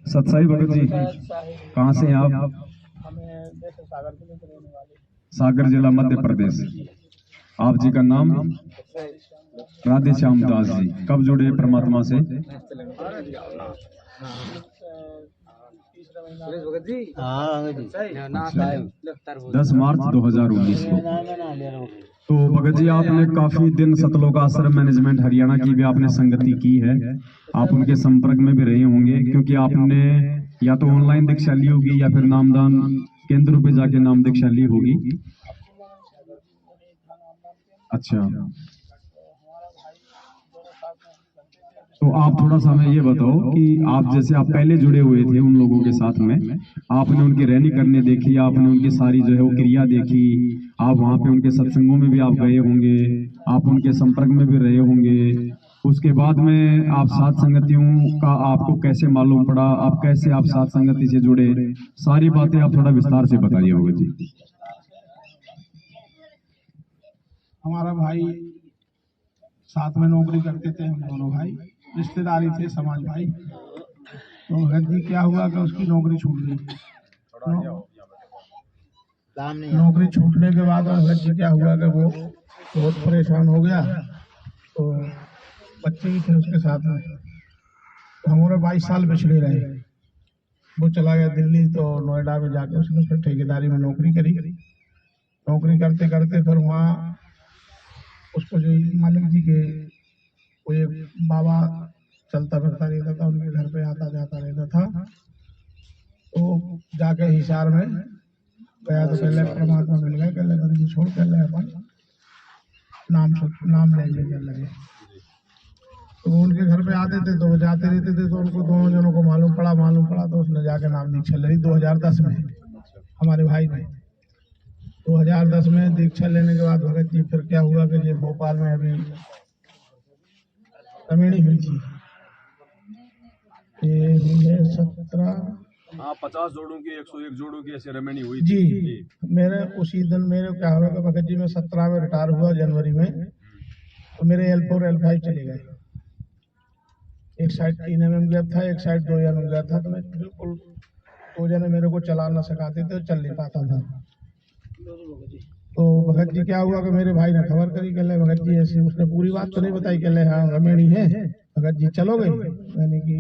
सतसाई भगत जी, कहाँ से हैं आप? सागर जिला मध्य प्रदेश। आप जी का नाम? राधे श्याम दास जी। कब जुड़े परमात्मा से? 10 मार्च 2019 को। तो भगत जी, आपने काफी दिन सतलोक आश्रम मैनेजमेंट हरियाणा की भी आपने संगति की है, आप उनके संपर्क में भी रहे होंगे, क्योंकि आपने या तो ऑनलाइन दीक्षा ली होगी या फिर नामदान केंद्र पे जाके नाम दीक्षा ली होगी। अच्छा, तो आप थोड़ा सा हमें ये बताओ कि आप जैसे आप पहले जुड़े हुए थे उन लोगों के साथ में, आपने उनकी रहनी करने देखी, आपने उनकी सारी जो है वो क्रिया देखी, आप वहां पे उनके सत्संगों में भी आप गए होंगे, आप उनके संपर्क में भी रहे होंगे। उसके बाद में आप साथ संगतियों का आपको कैसे मालूम पड़ा, आप कैसे आप साथ संगति से जुड़े, सारी बातें आप थोड़ा विस्तार से बताइए भगत जी। हमारा भाई साथ में नौकरी करते थे, हम दोनों भाई रिश्तेदारी थे, समाज भाई। तो भगत जी क्या हुआ कि उसकी नौकरी छूट गई। नौकरी छूटने के बाद भगत जी क्या हुआ कि वो बहुत परेशान हो गया। तो बच्चे भी थे उसके साथ में, तो हमारे 22 साल पिछड़े रहे। वो चला गया दिल्ली, तो नोएडा में जाके उसने फिर ठेकेदारी में नौकरी करी। नौकरी करते करते फिर वहाँ उसको जो मालिक जी के कोई बाबा चलता फिरता रहता था, उनके घर पे आता जाता रहता था। तो जाके हिसार में गया तो पहले परमात्मा मिल गए, कहले बंदी छोड़ कर ले अपन नाम ले कर लगे। तो वो उनके घर पे आते थे, तो वो जाते रहते थे, तो उनको दोनों जनों को मालूम पड़ा, तो उसने जाके नाम दीक्षा ले ली 2010 में हमारे भाई ने। 2010 में दीक्षा लेने के बाद भगत जी फिर क्या हुआ कि ये भोपाल में अभी रमेणी हुई थी, ये हुई है 50 जोड़ों की 101 जोड़ों की ऐसे रमेणी हुई जी। मेरे उसी दिन मेरे क्या हुआ कि भगत जी में 17 में रिटायर हुआ जनवरी में, तो मेरे L4 L5 चले गए। एक साइड 3 mm गैप था, एक साइड 2 mm गैप था, तो मैं बिल्कुल 2 जने मेरे को चला ना सकाते थे, चल नहीं पाता था। तो भगत जी क्या हुआ कि मेरे भाई ने खबर करी, कहले भगत जी ऐसे, उसने पूरी बात तो नहीं बताई, कहले हाँ रमेणी है, भगत जी चलोगे? मैंने कि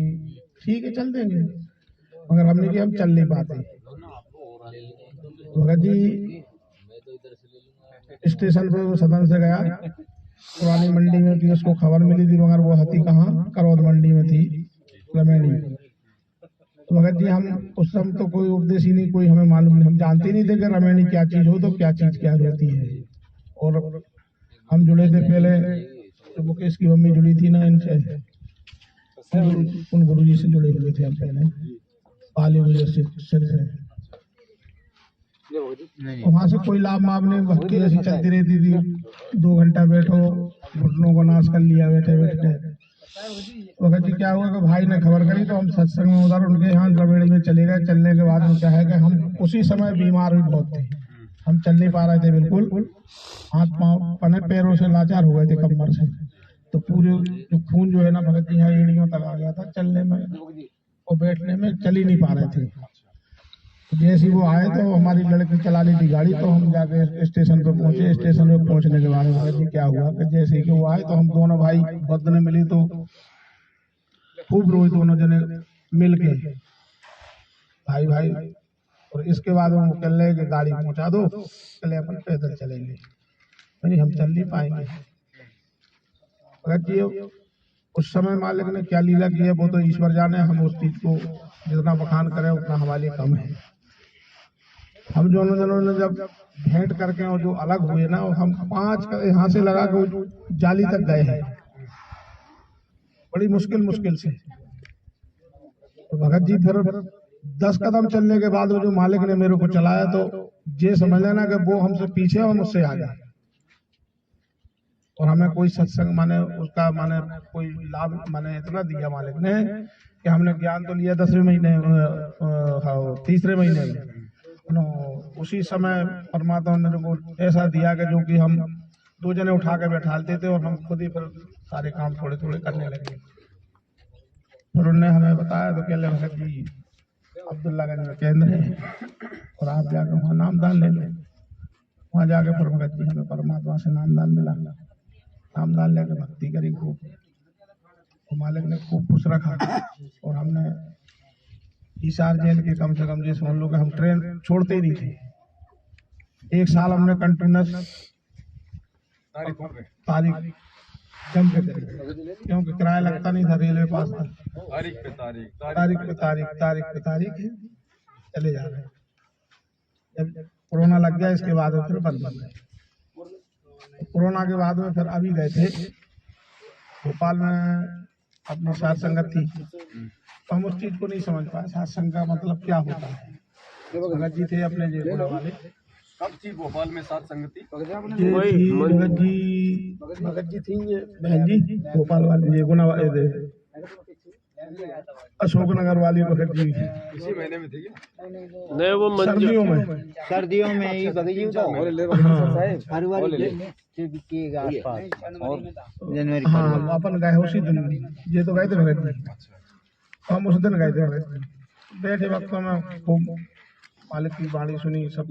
ठीक है चल देंगे, मगर हमने कि हम चल नहीं पाते। भगत जी स्टेशन पे सदन से गया, पुरानी मंडी में थी, उसको खबर मिली थी, मगर वो हती कहाँ, करौद मंडी में थी रमेणी। तो भगत जी हम उस समय तो कोई उपदेश ही नहीं, कोई हमें मालूम नहीं, हम जानते नहीं थे कि रमेणी क्या चीज हो, तो क्या चीज क्या होती है। और हम जुड़े थे पहले, तो मुकेश की मम्मी जुड़ी थी ना इनसे, उन गुरु जी से जुड़े हुए थे हम पहले पाली हुए से। वहां से कोई लाभ माभ नहीं, भक्ति ऐसी चलती रहती थी, 2 घंटा बैठो, घुटनों को नाश कर लिया बैठे बैठे। भगत जी क्या हुआ कि भाई ने खबर करी, तो हम सत्संग में उधर उनके यहाँ रमेणी में चले गए। चलने के बाद में क्या है कि हम उसी समय बीमार भी बहुत थे, हम चल नहीं पा रहे थे, बिल्कुल हाथ पांव पने पैरों से लाचार हो गए थे कमर से। तो पूरे जो खून जो है ना भगत जी यहाँ एड़ियों तक आ गया था, चलने में और बैठने में चल ही नहीं पा रहे थे। जैसे वो आए तो हमारी लड़की चला ली थी गाड़ी, तो हम जाके स्टेशन पे पहुंचे। स्टेशन पे पहुंचने के बाद भगत जी क्या हुआ कि जैसे कि वो आए तो हम दोनों भाई बदने मिली, तो खूब रोए दोनों जने मिल के भाई भाई। और इसके बाद वो कह रहे कि गाड़ी पहुंचा दो, कल अपन पैदल चलेंगे, नहीं हम चल नहीं पाएंगे। भगत जी उस समय मालिक ने क्या लीला की है वो तो ईश्वर जाने, हम उस चीज को जितना बखान करें उतना हमारे लिए कम है। हम दोनों जनों ने जब भेंट करके और जो अलग हुए ना, हम 5 यहाँ से लगा के जाली तक गए हैं, बड़ी मुश्किल से। तो भगत जी फिर 10 कदम चलने के बाद वो जो मालिक ने मेरे को चलाया, तो ये समझ लेना कि वो हमसे पीछे और मुझसे आगे। और हमें कोई सत्संग माने उसका माने कोई लाभ माने इतना दिया मालिक ने कि हमने ज्ञान तो लिया 10वें महीने 3रे महीने में। उसी समय परमात्मा ने को ऐसा दिया कि जो कि हम 2 जने उठा के बैठालते थे और हम खुद ही फिर सारे काम थोड़े थोड़े करने लगे। फिर उन्होंने हमें बताया तो कहले भगत जी अब्दुल्लागंज में केंद्र है और आप जाकर वहाँ नामदान ले लो। वहाँ जाके फिर भगत जी हमें परमात्मा से नामदान मिला। नामदान लेकर भक्ति करी खूब, तो मालिक ने खूब खुश रखा। और हमने हिसार जेल के कम से कम ये समझ लो कि हम ट्रेन छोड़ते ही नहीं थे। 1 साल हमने कंटिन्यूस तारीख जम के करी, क्योंकि किराया लगता नहीं था, रेलवे पास था। तारीख पे तारीख है, चले जा रहे हैं। जब कोरोना लग गया इसके बाद फिर बंद हो गए। कोरोना के बाद में फिर अभी गए थे भोपाल में, अपनी साथ संगत थी, तो हम उस चीज को नहीं समझ पाए साथ संग का मतलब क्या होता है। भगत जी थे अपने जेल वाले। कब थी भोपाल में साथ संगति? भगत जी थी ये बहन जी भोपाल वाली, ये गुना वाले अशोकनगर वाली भगत जी इसी महीने में थी क्या? नहीं, वो सर्दियों में ही बगीची जनवरी। हाँ, अपन गए उसी दिन, ये तो गए थे भगत जी, हम उस दिन गए थे भगत जी। बैठे वक्त में खूब मालिक की वाणी सुनी, सब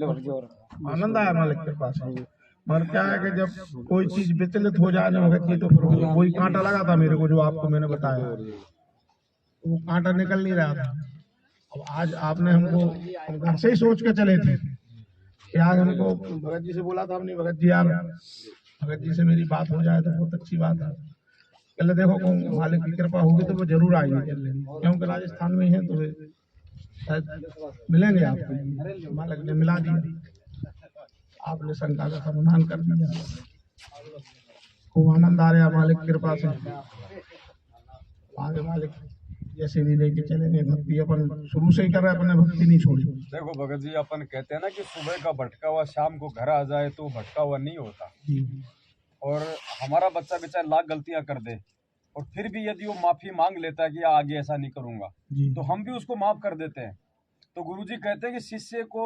आनंद आया मालिक के पास। मगर क्या है कि जब कोई चीज विचलित हो जाए ना भगत जी, तो फिर वही कांटा लगा था मेरे को, जो आपको मैंने बताया, वो कांटा निकल नहीं रहा था। अब आज आपने हमको, हम घर से ही सोच के चले थे कि आज हमको भगत जी से बोला था हमने, भगत जी यार भगत जी से मेरी बात हो जाए तो बहुत अच्छी बात है। कहले देखो मालिक की कृपा होगी तो वो जरूर आएंगे, क्योंकि राजस्थान में है तो शायद मिलेंगे आपको। मालिक ने मिला दिया, आपने शंका का समाधान कर दिया। खूब आनंद आ रहा मालिक की कृपा से। आगे मालिक जैसे भी लेके चलेंगे, भक्ति अपन शुरू से ही कर रहे हैं, अपने भक्ति नहीं छोड़ी। देखो भगत जी, अपन कहते हैं ना कि सुबह का भटका हुआ शाम को घर आ जाए तो भटका हुआ नहीं होता। और हमारा बच्चा बेचारा लाख गलतियां कर दे और फिर भी यदि वो माफी मांग लेता है कि आगे ऐसा नहीं करूंगा, तो हम भी उसको माफ कर देते हैं। तो गुरुजी कहते हैं कि शिष्य को,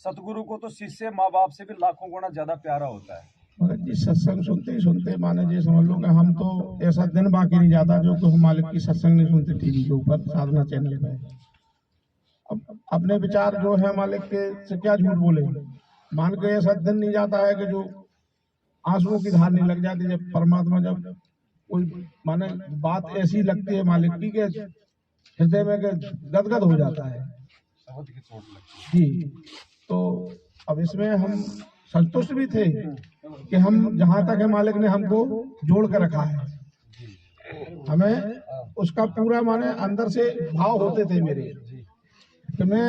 सतगुरु को तो शिष्य माँ बाप से भी लाखों गुना ज्यादा प्यारा होता है। भगत जी सत्संग सुनते ही सुनते माने जी समझ लो कि हम तो ऐसा दिन बाकी नहीं जाता जो कि हम मालिक की सत्संग नहीं सुनते टीवी के ऊपर, साधना चैनल पे। अब अपने विचार जो है मालिक के से क्या झूठ बोले, मान के ऐसा दिन नहीं जाता है कि जो आंसुओं की धार नहीं लग जाती जब परमात्मा, जब कोई माने बात ऐसी लगती है मालिक की कि हृदय में गदगद हो जाता है जी। तो अब इसमें हम संतुष्ट भी थे कि हम जहाँ तक है मालिक ने हमको जोड़ कर रखा है, हमें उसका पूरा माने अंदर से भाव होते थे मेरे कि मैं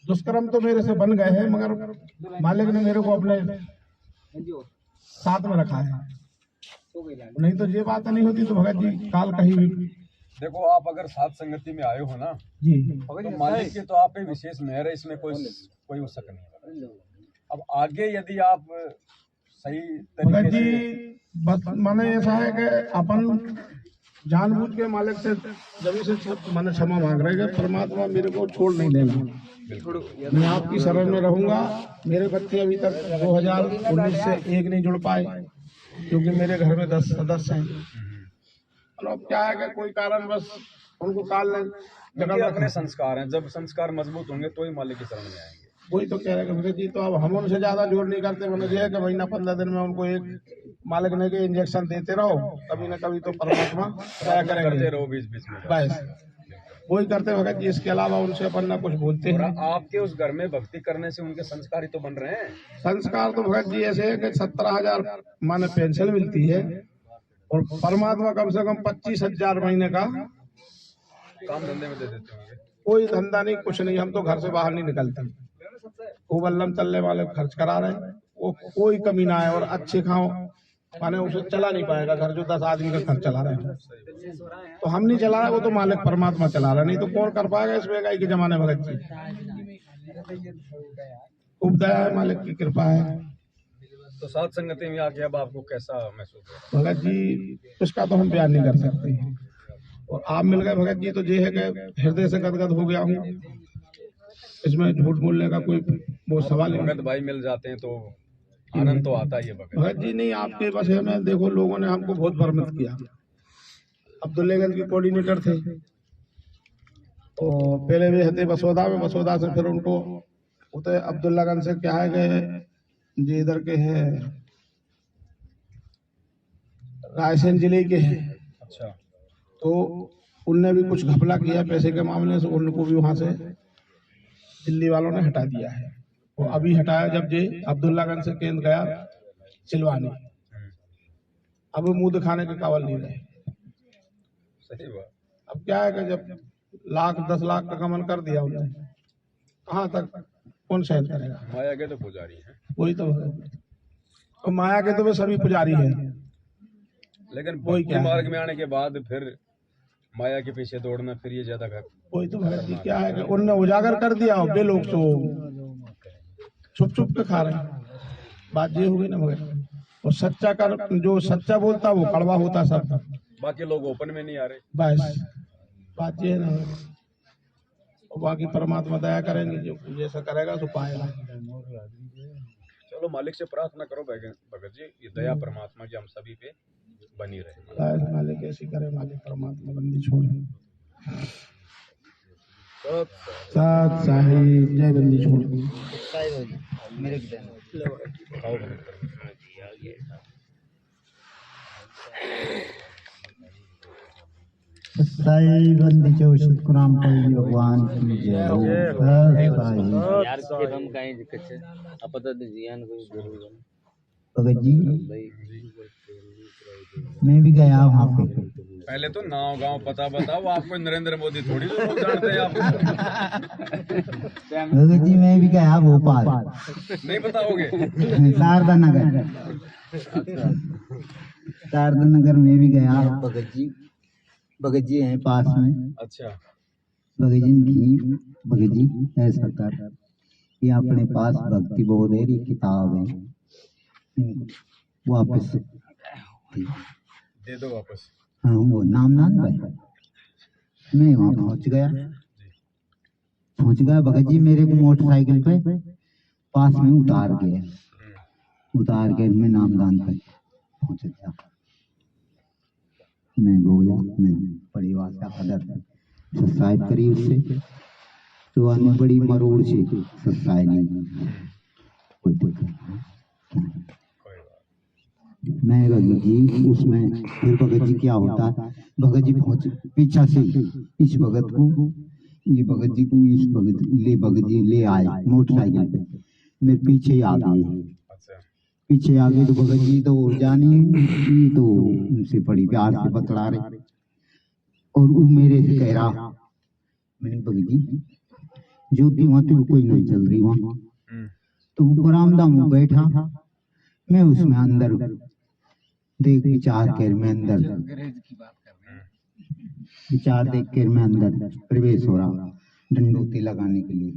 दुष्कर्म तो मेरे से बन गए हैं, मगर मालिक ने मेरे को अपने साथ में रखा है। नहीं तो ये बात नहीं होती तो भगत जी काल कहीं भी। देखो आप अगर साथ संगति में आए हो ना जी, तो मालिक की तो आप पे विशेष मेहर है, इसमें कोई शक नहीं है। अब आगे यदि आप सही भगत तरीके जी से, बस माने ऐसा है कि अपन जानबूझ के मालिक से जब से माने क्षमा मांग रहे हैं, परमात्मा मेरे को छोड़ नहीं देगा, मैं आपकी शरण में रहूंगा। मेरे बच्चे अभी तक 2019 से एक नहीं जुड़ पाए, क्योंकि मेरे घर में 10 सदस्य हैं। और अब क्या है कि कोई कारण बस उनको काल उनके अपने संस्कार हैं, जब संस्कार मजबूत होंगे तो ही मालिक की शरण में आएंगे। वही तो कह रहे हैं भगत जी, तो अब हम उनसे ज्यादा जोर नहीं करते। मैंने ये है कि महीना 15 दिन में उनको एक मालिक ने के इंजेक्शन देते रहो, कभी न कभी तो परमात्मा दया करते करेंगे। रहो बीच बीच में, बस वही करते भगत जी, इसके अलावा उनसे अपन ना कुछ बोलते हैं। आपके उस घर में भक्ति करने से उनके संस्कार ही तो बन रहे हैं। संस्कार तो भगत जी ऐसे है कि 17,000 माने पेंशन मिलती है और परमात्मा कम से कम 25,000 महीने का काम धंधे में दे देते होंगे। कोई धंधा नहीं, कुछ नहीं, हम तो घर से बाहर नहीं निकलते। खूब अल्लम चलने वाले खर्च करा रहे हैं, वो कोई कमी ना है। और अच्छे खाओ माने उसे चला नहीं पाएगा घर, जो 10 आदमी का खर्च चला रहे हैं तो हम नहीं चला रहे, वो तो मालिक परमात्मा चला रहा, नहीं तो कौन कर पाएगा इस महंगाई के जमाने में। भगत जी खूब दया है, मालिक की कृपा है। तो साथ संगति में आके अब आपको कैसा महसूस हो? भगत जी उसका तो हम बयान नहीं कर सकते। और आप मिल गए भगत जी तो ये है कि हृदय से गदगद हो गया हूँ, इसमें झूठ बोलने का कोई वो सवाल नहीं। भगत भाई मिल जाते हैं तो आनंद तो आता ही है। भगत जी नहीं, आपके बस है में देखो, लोगों ने हमको बहुत भ्रमित किया, अब्दुल्लागंज के कोऑर्डिनेटर थे। तो पहले वे हते बसोदा में, बसोदा से फिर उनको उते अब्दुल्लागंज से क्या है कि जी इधर के हैं रायसेन जिले के हैं। अच्छा। तो उनने भी कुछ घपला किया पैसे के मामले से, उनको भी वहां से दिल्ली वालों ने हटा दिया है। वो अभी हटाया जब जे अब्दुल्लागंज से केंद्र गया सिलवानी, अब वो मुंह दिखाने के काबिल नहीं रहे। सही बात। अब क्या है कि जब लाख 10 लाख का गमन कर दिया उन्होंने, कहाँ तक कौन सहन करेगा। माया के तो पुजारी हैं। वही तो है। और माया के तो वे सभी पुजारी हैं, लेकिन वही भक्ति क्या मार्ग में आने के बाद फिर माया के पीछे दौड़ना, फिर ये ज्यादा घर। वही तो भगत जी क्या है कि उनने उजागर कर दिया और वे लोग तो छुप छुप के खा रहे हैं। बात ये हुई ना भगत। और सच्चा कर जो सच्चा बोलता वो कड़वा होता सब, बाकी लोग ओपन में नहीं आ रहे। बस बात ये है ना। और बाकी परमात्मा दया करेंगे, जो जैसा करेगा तो पाएगा। चलो मालिक से प्रार्थना करो भगत जी, ये दया परमात्मा की हम सभी पे बनी रहे। बस मालिक ऐसी करे, मालिक परमात्मा बंदी छोड़े। साथ साहिब जय बंदी छोड़ मेरे की देना। खाओ भगत। साई बंदी जो शुक्राम पाई भगवान की जय हो। यार के हम काहे दिक्कत है अपता तो जियान कोई जरूर है। भगत जी मैं भी गया वहाँ पे। पहले तो नाव गांव पता बताओ, आपको नरेंद्र मोदी थोड़ी तो लोग जानते हैं आप। भगत जी मैं भी गया भोपाल। नहीं बताओगे? शारदा नगर, शारदा नगर में भी गया। भगत जी हैं पास में। अच्छा। भगत जी की भगत जी ऐसा कर, ये अपने पास भक्ति बोधेरी किताब है, वापस दे दो वापस। हाँ वो नाम भाई। मैं वहाँ पहुँच गया भगत जी मेरे को मोटरसाइकिल पे पास में उतार के मैं नामदान पे पहुँच गया। मैं बोला मैं बड़ी भाषा कदर सब्सक्राइब करी उससे, तो आने बड़ी मरोड़ से सब्सक्राइब नहीं कोई दिक्कत। मैं भगत जी उसमें फिर भगत जी क्या होता है, भगत जी पहुंच पीछा से इस भगत को, ये भगत जी को इस भगत जी ले आए मोटरसाइकिल पे, मेरे पीछे आ गए। पीछे आ गए तो भगत जी तो जानी तो उनसे बड़ी प्यार से बतला रहे, और वो मेरे से कह रहा, मैंने भगत जी ज्योति वहां तो कोई नहीं चल रही वहां, तो बरामदा में बैठा मैं, उसमें अंदर देख विचार कर मैं अंदर विचार देख कर मैं अंदर प्रवेश हो रहा डंडोती लगाने के लिए।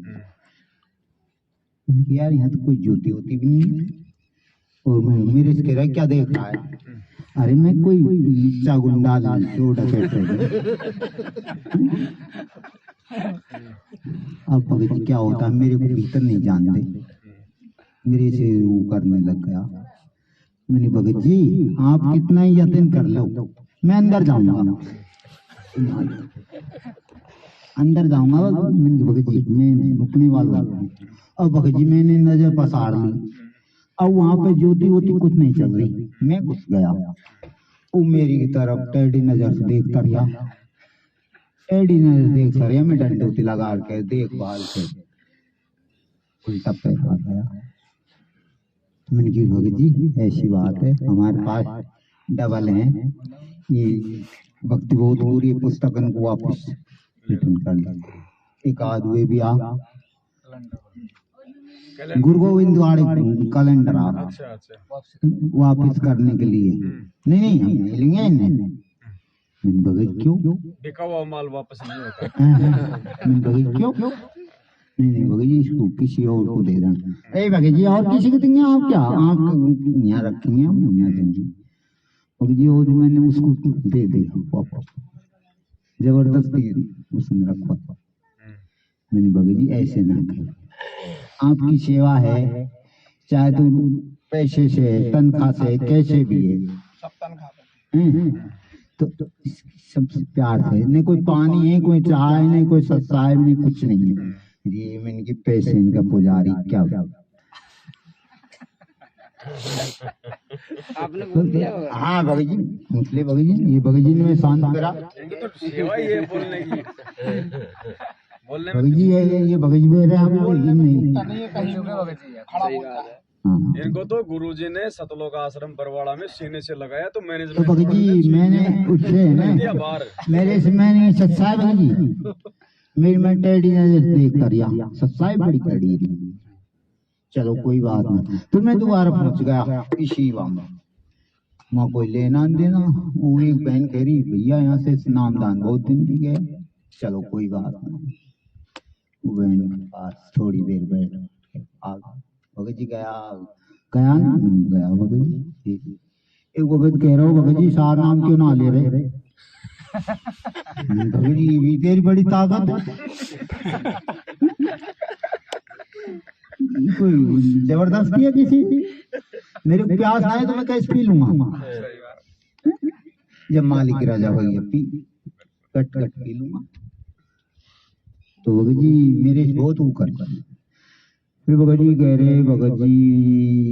यार यहाँ तो कोई ज्योति होती भी नहीं है, और मैं मेरे से कह रहा क्या देख रहा है, अरे मैं कोई नीचा गुंडा अब भगत क्या होता है मेरे को भीतर नहीं जानते, मेरे से वो करने लग गया। मैंने भगत जी आप कितना ही यत्न कर लो मैं अंदर जाऊंगा, अंदर जाऊंगा। मैंने भगत जी मैं रुकने वाला हूँ। अब भगत जी मैंने नजर पसार ली, अब वहां पे ज्योति वोति कुछ नहीं चल रही। मैं घुस गया, वो मेरी तरफ टेढ़ी नजर से देखता रहा, टेढ़ी नजर देखता रहा। मैं डंडोती लगा के देखभाल के उल्टा पैर आ गया। मैंने की भगत जी ऐसी बात है, हमारे पास डबल है, ये भक्ति बहुत पूरी पुस्तकन को वापस रिटर्न कर लेंगे। एक आदमी भी आ गुरु गोविंद वाले कैलेंडर आ वापस करने के लिए, नहीं हम मिलेंगे इन्हें। भगत क्यों बिका हुआ माल वापस नहीं होता। भगत क्यों नहीं भगत जी इसको किसी और को दे देना। ए भगत जी और किसी को देंगे आप क्या, आप यहाँ रखेंगे हम यहाँ देंगे। भगत जी और मैंने उसको दे वापस, जबरदस्ती उसने रखा। मैंने भगत जी ऐसे ना करें, आपकी सेवा है, चाहे तो पैसे से तनख्वाह से कैसे भी है, सब तनख्वाह तो सबसे प्यार से, नहीं कोई पानी है, कोई चाय नहीं, कोई सब्सक्राइब नहीं, कुछ नहीं है। ये मैं इनके पैसे, इनका पुजारी क्या आपने घूम लिया होगा। हाँ भगत जी, मुसले भगत जी, ये भगत जी ने मैं शांत करा। तो सेवा ही है बोलने की, बोलने में भगत जी ये भगत जी बोल रहे हैं, आप नहीं। सही बात है। हाँ। इनको तो गुरुजी ने सतलोक आश्रम बरवाड़ा में सीने से लगाया, तो तो मैनेजमेंट भगत जी मैंने उससे दिया ना बाहर। मेरे से मैंने सत्साई भगत जी मेरी मेंटेलिटी ने देख कर या सत्साई बड़ी कड़ी रही। चलो कोई बात नहीं, फिर मैं दोबारा पहुंच गया इसी वहां कोई लेना देना। वो एक बहन कह रही भैया यहाँ से नामदान बहुत दिन भी गए। चलो कोई बात नहीं, वो बहन के पास थोड़ी देर बैठ आ गया। भगत जी गया भगत जी। एक भगत कह रहा हूँ भगत जी सार नाम क्यों ना ले रहे? भगत जी भी तेरी बड़ी ताकत है। कोई जबरदस्ती है किसी की? मेरे को प्यास आए तो मैं कैसे पी लूंगा? जब मालिक राजा भैया पी कट कट पी लूंगा। तो भगत जी मेरे बहुत वो कर, फिर भगत जी कह रहे भगत जी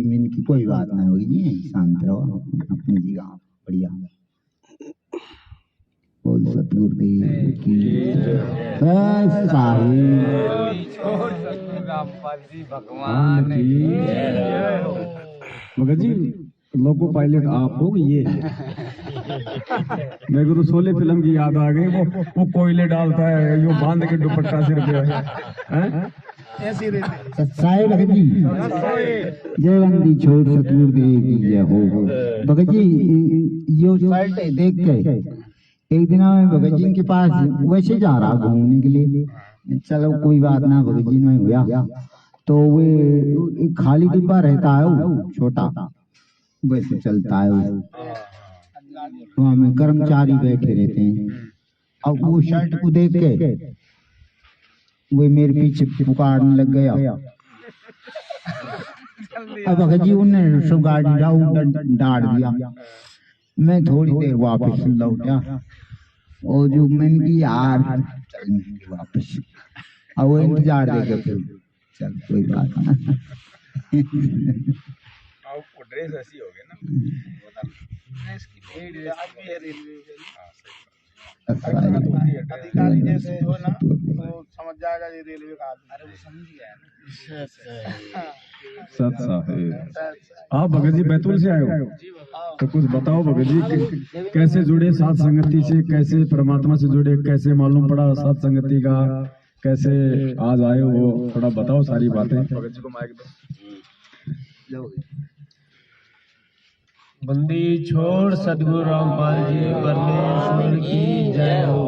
मैंने की कोई बात नहीं होगी जी, शांत रहो अपनी जगह बढ़िया। बोल सतगुरुदेव की भगवान मगर जी लोको पायलट आप हो ये। मेरे को तो शोले फिल्म की याद आ गई, वो कोयले डालता है, यो बांध के दुपट्टा सिर पे हैं? ऐसी रहती सत्साई भगत जी, जय वंदी छोड़ सतगुरुदेव की जय हो। भगत जी यो शर्ट देख के एक दिन मैं भगत जी के पास वैसे जा रहा घूमने के लिए। चलो कोई बात ना, भगत जी में हुआ तो वो एक खाली डिब्बा रहता है वो छोटा, वैसे चलता है वहाँ में कर्मचारी बैठे रहते हैं। अब वो शर्ट को देख के वो मेरे पीछे पुकारने लग गया। अब भगत जी उन्होंने सब गाड़ी डाल दिया। मैं थोड़ी देर वापस लौटा और जो मैंने की यार वापस, अब वो इंतजार देखे फिर चल कोई बात ना। ड्रेस ऐसी हो गई ना। अधिकारी जैसे हो ना तो समझ जाएगा ये रेलवे का आदमी। अरे वो समझ गया ना। सत साहेब, आप भगत जी बैतूल से आए हो, तो कुछ बताओ भगत जी कैसे जुड़े सात संगति से, कैसे परमात्मा से जुड़े, कैसे मालूम पड़ा सात संगति का, कैसे आज आए हो, थोड़ा बताओ सारी बातें। भगत जी को माइक दो। बंदी छोड़ सदगुरु रामपाल जी परमेश्वर की जय हो।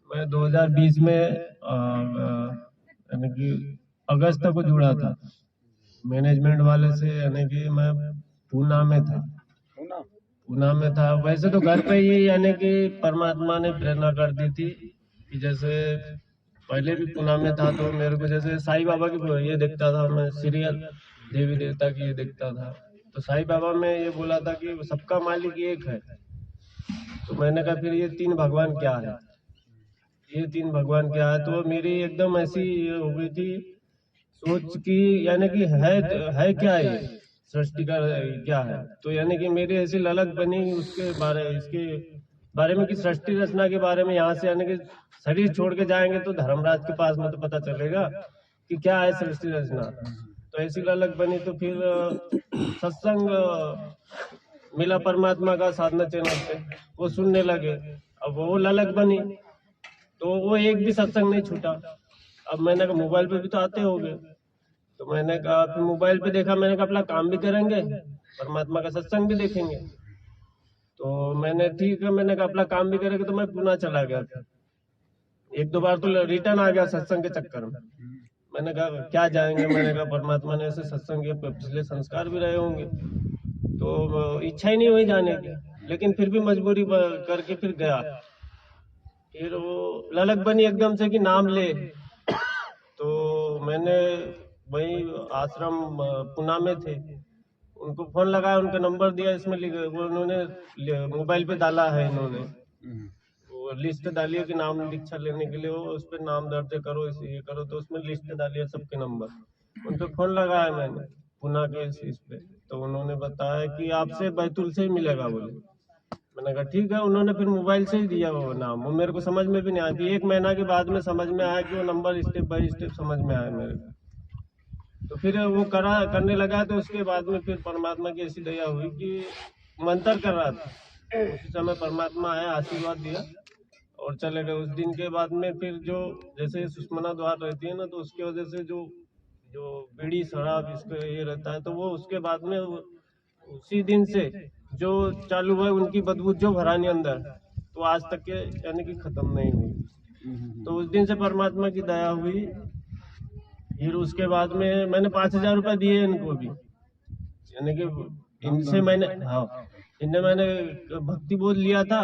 मैं 2020 में यानी कि अगस्त को जुड़ा था मैनेजमेंट वाले से, यानी कि मैं पूना में था। वैसे तो घर पे ही यानी कि परमात्मा ने प्रेरणा कर दी थी कि जैसे पहले भी पूना में था तो मेरे को जैसे साईं बाबा की ये देखता था, मैं सीरियल देवी देवता की ये देखता था। तो साईं बाबा में ये बोला था कि सबका मालिक एक है। तो मैंने कहा फिर ये तीन भगवान क्या है, ये तीन भगवान क्या है? तो मेरी एकदम ऐसी हो गई थी सोच की, यानी कि है क्या ये सृष्टि का क्या है? तो यानी कि मेरी ऐसी ललक बनी इसके बारे में कि सृष्टि रचना के बारे में। यहाँ से यानी कि शरीर छोड़ के जाएंगे तो धर्मराज के पास में तो पता चलेगा कि क्या है सृष्टि रचना। तो ऐसी ललक बनी तो फिर सत्संग मिला परमात्मा का साधना चैनल पे, वो सुनने लगे। अब वो ललक बनी तो वो एक भी सत्संग नहीं छूटा। अब मैंने कहा मोबाइल पे भी तो आते होंगे, तो मैंने कहा फिर मोबाइल पे देखा, मैंने कहा अपना काम भी करेंगे परमात्मा का सत्संग भी देखेंगे। तो मैंने ठीक है, मैंने कहा अपना काम भी करेंगे। तो मैं पुणे चला गया, एक दो बार तो रिटर्न आ गया सत्संग के चक्कर में। मैंने कहा क्या जाएंगे, मैंने कहा परमात्मा ने ऐसे सत्संग के पिछले संस्कार भी रहे होंगे, तो इच्छा ही नहीं हुई जाने की। लेकिन फिर भी मजबूरी करके फिर गया। फिर वो ललक बनी एकदम से कि नाम ले। तो मैंने वही आश्रम पुणे में थे, उनको फोन लगाया, उनका नंबर दिया, इसमें वो उन्होंने मोबाइल पे डाला है, इन्होंने वो लिस्ट डाली है कि नाम दीक्षा लेने के लिए हो, उस पर नाम दर्ज करो, ये करो, तो उसमें लिस्ट डाली है सबके नंबर। उन पे फोन लगाया मैंने पुणे के इस पे, तो उन्होंने बताया कि आपसे बैतूल से ही मिलेगा बोले। मैंने कहा ठीक है। उन्होंने फिर मोबाइल से ही दिया वो नाम, वो मेरे को समझ में भी नहीं आया। फिर 1 महीना के बाद में समझ में आया कि वो नंबर स्टेप बाय स्टेप समझ में आया मेरे को। तो फिर वो करने लगा, तो उसके बाद में फिर परमात्मा की ऐसी दया हुई कि मंत्र कर रहा था, उसी समय परमात्मा आया, आशीर्वाद दिया और चले गए। उस दिन के बाद में फिर जो जैसे सुषमना द्वार रहती है ना, तो उसकी वजह से जो बीड़ी शराब इसका ये रहता है, तो वो उसके बाद में उसी दिन से जो चालू हुआ, उनकी बदबू जो भरानी अंदर, तो आज तक के यानी कि खत्म नहीं हुई। तो उस दिन से परमात्मा की दया हुई। फिर उसके बाद में मैंने 5,000 रुपये दिए इनको भी, यानी कि इनसे मैंने इनने मैंने भक्ति बोध लिया था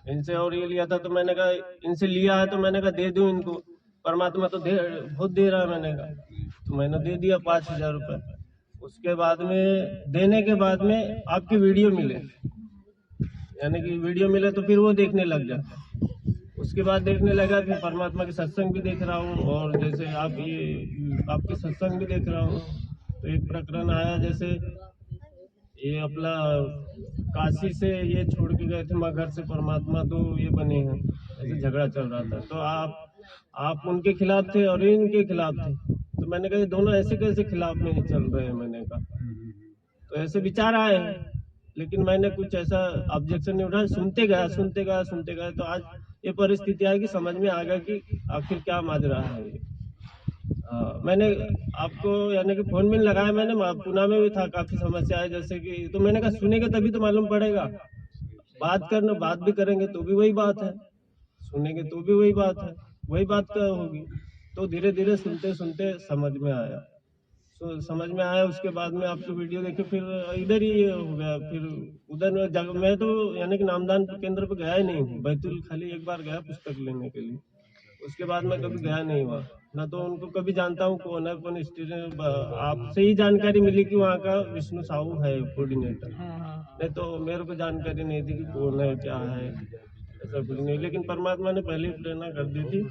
इनसे और ये लिया था, तो मैंने कहा इनसे लिया है तो मैंने कहा दे दूं इनको, परमात्मा तो बहुत दे रहा है, मैंने कहा तो मैंने दे दिया 5,000 रुपये। उसके बाद में देने के बाद में आपकी वीडियो मिले, यानी कि वीडियो मिले तो फिर वो देखने लग जाता। उसके बाद देखने लगा, फिर परमात्मा के सत्संग भी देख रहा हूँ, और जैसे आप ये आपके सत्संग भी देख रहा हूँ। तो एक प्रकरण आया, जैसे ये अपना काशी से ये छोड़ के गए थे मगर से परमात्मा, तो ये बने हैं, ऐसे झगड़ा चल रहा था, तो आप उनके खिलाफ थे और इनके खिलाफ थे। तो मैंने कहा ये दोनों ऐसे कैसे खिलाफ में चल रहे हैं, मैंने कहा तो ऐसे विचार आए हैं, लेकिन मैंने कुछ ऐसा ऑब्जेक्शन नहीं उठाया, सुनते गए तो आज ये परिस्थिति आई कि समझ में आ गया कि आखिर क्या माजरा है ये। मैंने आपको यानी कि फोन में लगाया, मैंने पुणे में भी था, काफी समस्या है जैसे कि, तो मैंने कहा सुनेंगे तभी तो मालूम पड़ेगा, बात भी करेंगे तो भी वही बात है, सुनेंगे तो भी वही बात है, वही बात क्या होगी। तो धीरे धीरे सुनते समझ में आया, उसके बाद में आपकी वीडियो देखे, फिर इधर ही ये हो गया। फिर उधर मैं तो यानी कि नामदान केंद्र पे गया ही नहीं हूँ, बैतूल खाली एक बार गया पुस्तक लेने के लिए, उसके बाद मैं कभी गया नहीं हुआ ना, तो उनको कभी जानता हूँ कौन है कौन स्टूडेंट। आपसे ही जानकारी मिली कि वहाँ का विष्णु साहू है कोऑर्डिनेटर, नहीं तो मेरे को जानकारी नहीं थी कि कौन है क्या है, ऐसा कुछ नहीं। लेकिन परमात्मा ने पहले ही प्रेरणा कर दी थी,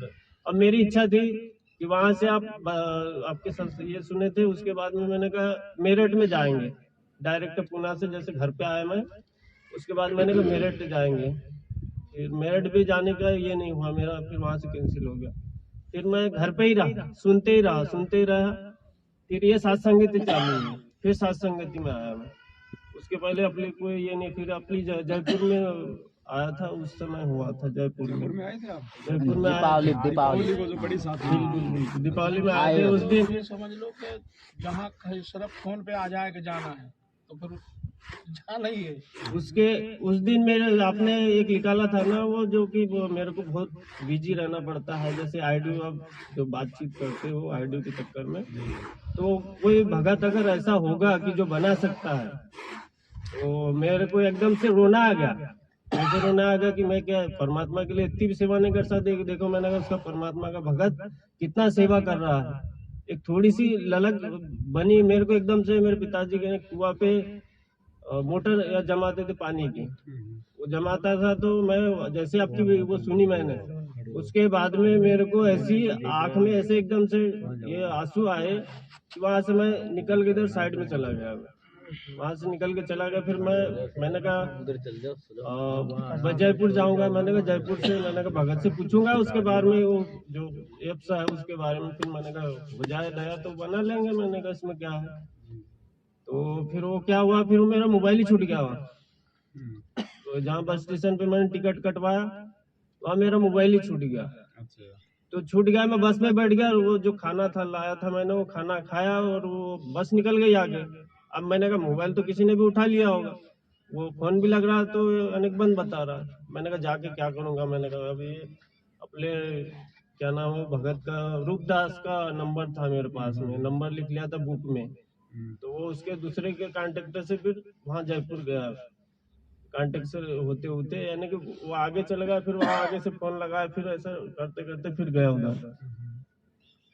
और मेरी इच्छा थी कि वहां से आपके ये सुने थे। उसके बाद में मैंने कहा मेरठ में जाएंगे, डायरेक्ट पुणे से जैसे घर पे आया मैं, उसके बाद मैंने कहा मेरठ जाएंगे। फिर मेरठ भी जाने का ये नहीं हुआ मेरा, फिर वहां से कैंसिल हो गया। फिर मैं घर पे ही रहा, सुनते ही रहा। फिर ये सत्संगति चालू हुई, फिर सत्संगति में आया मैं। उसके पहले अपने कोई ये नहीं, फिर अपनी जयपुर में आया था, उस समय हुआ था जयपुर में आए थे आप? जयपुर में दीपावली को जो बड़ी साथ बिल्कुल दीपावली में आए थे। उस दिन ये समझ लो कि जहाँ कहीं सिर्फ फोन पे आ जाए कि जाना है तो फिर जाना ही है। उस दिन मेरे आपने एक निकाला था ना, वो जो कि वो मेरे को बहुत बिजी रहना पड़ता है, जैसे आईडी अब जो बातचीत करते हो आईडी के चक्कर में, तो कोई भगत अगर ऐसा होगा कि जो बना सकता है, तो मेरे को एकदम से रोना आ गया। ऐसे रोना आ गया कि मैं क्या परमात्मा के लिए इतनी भी सेवा नहीं कर सकता। देखो मैंने कहा उसका परमात्मा का भगत कितना सेवा कर रहा है। एक थोड़ी सी ललक बनी मेरे को, एकदम से मेरे पिताजी के कुआं पे मोटर जमाते थे पानी की, वो जमाता था, तो मैं जैसे आपकी वो सुनी मैंने, उसके बाद में मेरे को ऐसी आंख में ऐसे एकदम से ये आंसू आए कि वहां से मैं निकल के इधर साइड में चला गया। वहां से निकल के चला गया। फिर मैंने कहा मैं जयपुर जाऊंगा। मैंने कहा जयपुर से मैंने कहा भगत से पूछूंगा उसके बारे में, वो जो एप्स है उसके बारे में। फिर मैंने कहा बजाय नया तो बना लेंगे, मैंने कहा इसमें क्या है। तो फिर वो क्या हुआ, फिर वो मेरा मोबाइल ही छूट गया वहाँ। तो जहाँ बस स्टेशन पे मैंने टिकट कटवाया, वहाँ मेरा मोबाइल ही छूट गया। तो छूट गया, मैं बस में बैठ गया, और वो जो खाना था लाया था मैंने, वो खाना खाया और वो बस निकल गई आगे। अब मैंने कहा मोबाइल तो किसी ने भी उठा लिया होगा, वो फोन भी लग रहा तो अनेक बंद बता रहा। मैंने कहा जाके क्या करूंगा। मैंने कहा अभी अपने क्या नाम है भगत का, रूपदास का नंबर था मेरे पास में, नंबर लिख लिया था बुक में। तो वो उसके दूसरे के कांटेक्टर से फिर वहाँ जयपुर गया, कांटेक्ट से होते होते यानी कि वो आगे चला गया। फिर वहाँ आगे से फोन लगाया, फिर ऐसा करते करते फिर गया उधर।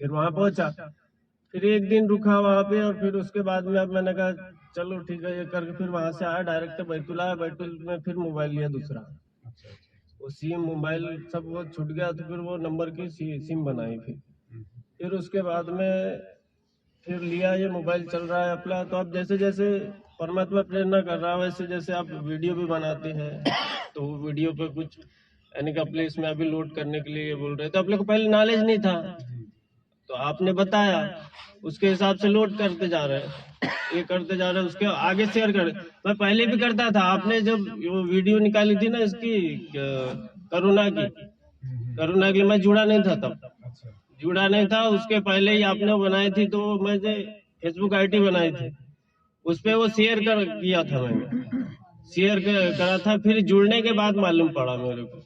फिर वहाँ पहुंचा, फिर एक दिन रुका वहाँ पे, और फिर उसके बाद में अब मैंने कहा चलो ठीक है ये करके फिर वहां से आया डायरेक्ट बैतूल आया, बैतूल में फिर मोबाइल लिया दूसरा। वो सिम मोबाइल सब वो छूट गया तो फिर वो नंबर की सिम बनाई। फिर उसके बाद में फिर लिया, ये मोबाइल चल रहा है अपना। तो अब जैसे जैसे परमात्मा प्रेरणा कर रहा है वैसे जैसे आप वीडियो भी बनाते हैं तो वीडियो पे कुछ यानी कि अपने इसमें अभी लोड करने के लिए ये बोल रहे, तो आप लोग को पहले नॉलेज नहीं था तो आपने बताया, उसके हिसाब से लोड करते जा रहे हैं, ये करते जा रहे हैं, उसके आगे शेयर कर। मैं पहले भी करता था, आपने जब वो वीडियो निकाली थी ना इसकी करुणा की मैं जुड़ा नहीं था तब, जुड़ा नहीं था, उसके पहले ही आपने बनाई थी। तो मैंने फेसबुक आईडी बनाई थी, उस पे वो शेयर किया था, मैंने शेयर करा था। फिर जुड़ने के बाद मालूम पड़ा मेरे को,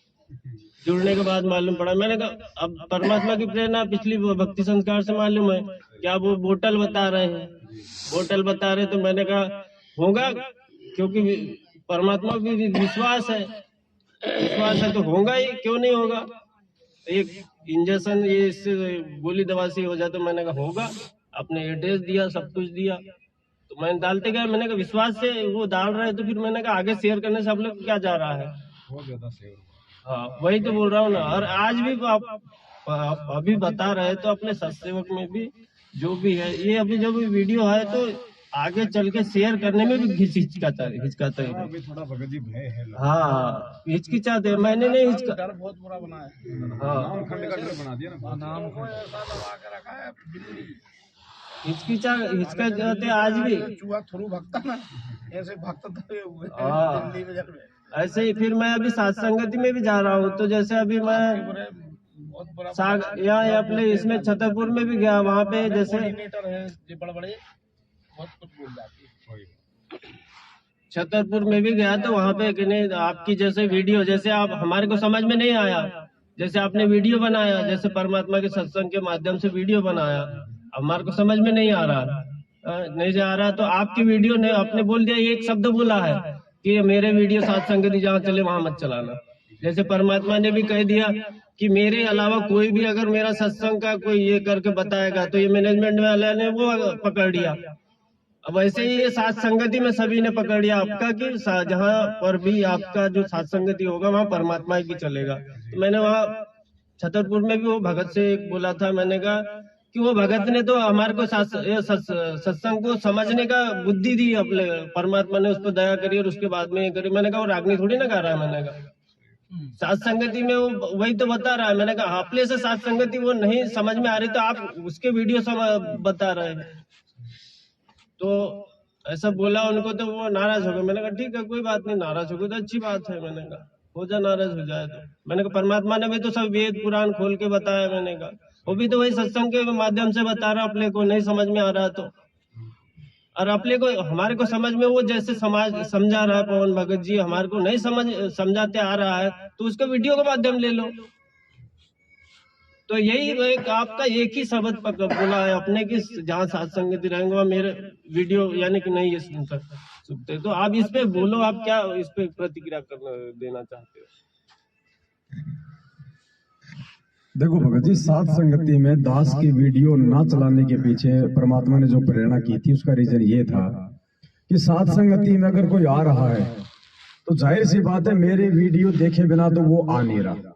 जुड़ने के बाद मालूम पड़ा, मैंने कहा अब परमात्मा की प्रेरणा पिछली भक्ति संस्कार से मालूम है कि आप वो बोतल बता रहे हैं, बोतल बता रहे, तो मैंने कहा होगा, क्योंकि परमात्मा भी विश्वास है तो होगा ही, क्यों नहीं होगा। एक इंजेक्शन ये इससे गोली दवा से हो जाए, तो मैंने कहा होगा। आपने एड्रेस दिया, सब कुछ दिया, तो मैंने डालते गया, मैंने कहा विश्वास से वो डाल रहे हैं, तो फिर मैंने कहा आगे शेयर करने से आप लोग क्या जा रहा है, बहुत ज्यादा शेयर। हाँ वही तो बोल रहा हूँ ना। और आज भी आप अभी बता रहे तो अपने सत्सेवक में भी जो भी है, ये अभी जो भी वीडियो है तो आगे चल के शेयर करने में भी हिचकिचाता है थोड़ा भगत जी भय है। हाँ हिचकिचाते है, मैंने नहीं बहुत बुरा बनाया। हाँ बना दिया ना नाम हिचकिचाते आज भी। चूहा थ्रू भक्ता ना, ऐसे भक्त हुए हाँ। दिल्ली में जाके। ऐसे ही फिर मैं अभी सात संगति में भी जा रहा हूँ, तो जैसे अभी मैं यहाँ अपने इसमें छतरपुर में भी गया, वहाँ पे जैसे बड़े बहुत कुछ बोल जाती है। छतरपुर में भी गया तो वहाँ पे कि नहीं आपकी जैसे वीडियो, जैसे आप हमारे को समझ में नहीं आया, जैसे आपने वीडियो बनाया, जैसे परमात्मा के सत्संग के माध्यम से वीडियो बनाया, हमारे को समझ में नहीं आ रहा तो आपकी वीडियो ने आपने बोल दिया, एक शब्द बोला है कि मेरे वीडियो सात संगति जहाँ चले वहां मत चलाना। जैसे परमात्मा ने भी कह दिया कि मेरे अलावा कोई भी अगर मेरा सत्संग का कोई ये करके बताएगा तो ये मैनेजमेंट वाले ने वो पकड़ लिया। अब वैसे ही ये सात संगति में सभी ने पकड़ लिया आपका कि जहाँ पर भी आपका जो सात संगति होगा वहाँ परमात्मा की चलेगा। तो मैंने वहाँ छतरपुर में भी वो भगत से एक बोला था, मैंने कहा कि वो भगत ने तो हमारे को सत्संग को समझने का बुद्धि दी, अपने परमात्मा ने उस पर दया करी और उसके बाद में ये करी। मैंने कहा वो रागनी थोड़ी ना गा रहा है, मैंने कहा सात संगति में वो वही तो बता रहा है। मैंने कहा आपने से सात संगति वो नहीं समझ में आ रही तो आप उसके वीडियो बता रहे हैं। तो ऐसा बोला उनको तो वो नाराज हो गए। मैंने कहा ठीक है कोई बात नहीं, नाराज हो गए तो अच्छी बात है। मैंने कहा हो जा, नाराज हो जाए तो। मैंने कहा परमात्मा ने भी तो सब वेद पुराण खोल के बताया, मैंने कहा वो भी तो वही सत्संग के माध्यम से बता रहा, अपने को नहीं समझ में आ रहा तो। और अपने को हमारे को समझ में वो जैसे समझा रहा है पवन भगत जी, हमारे को नहीं समझाते आ रहा है तो उसका वीडियो का माध्यम ले लो। तो यही एक आपका एक ही शब्द बोला है अपने की, जहाँ सात संगति रहेंगे वहाँ मेरे वीडियो यानी कि नहीं ये सुनते। तो आप इस पे बोलो, आप क्या इस पे प्रतिक्रिया देना चाहते हो? देखो भगत जी, सात संगति में दास की वीडियो ना चलाने के पीछे परमात्मा ने जो प्रेरणा की थी उसका रीजन ये था कि सात संगति में अगर कोई आ रहा है तो जाहिर सी बात है मेरे वीडियो देखे बिना तो वो आ नहीं रहा।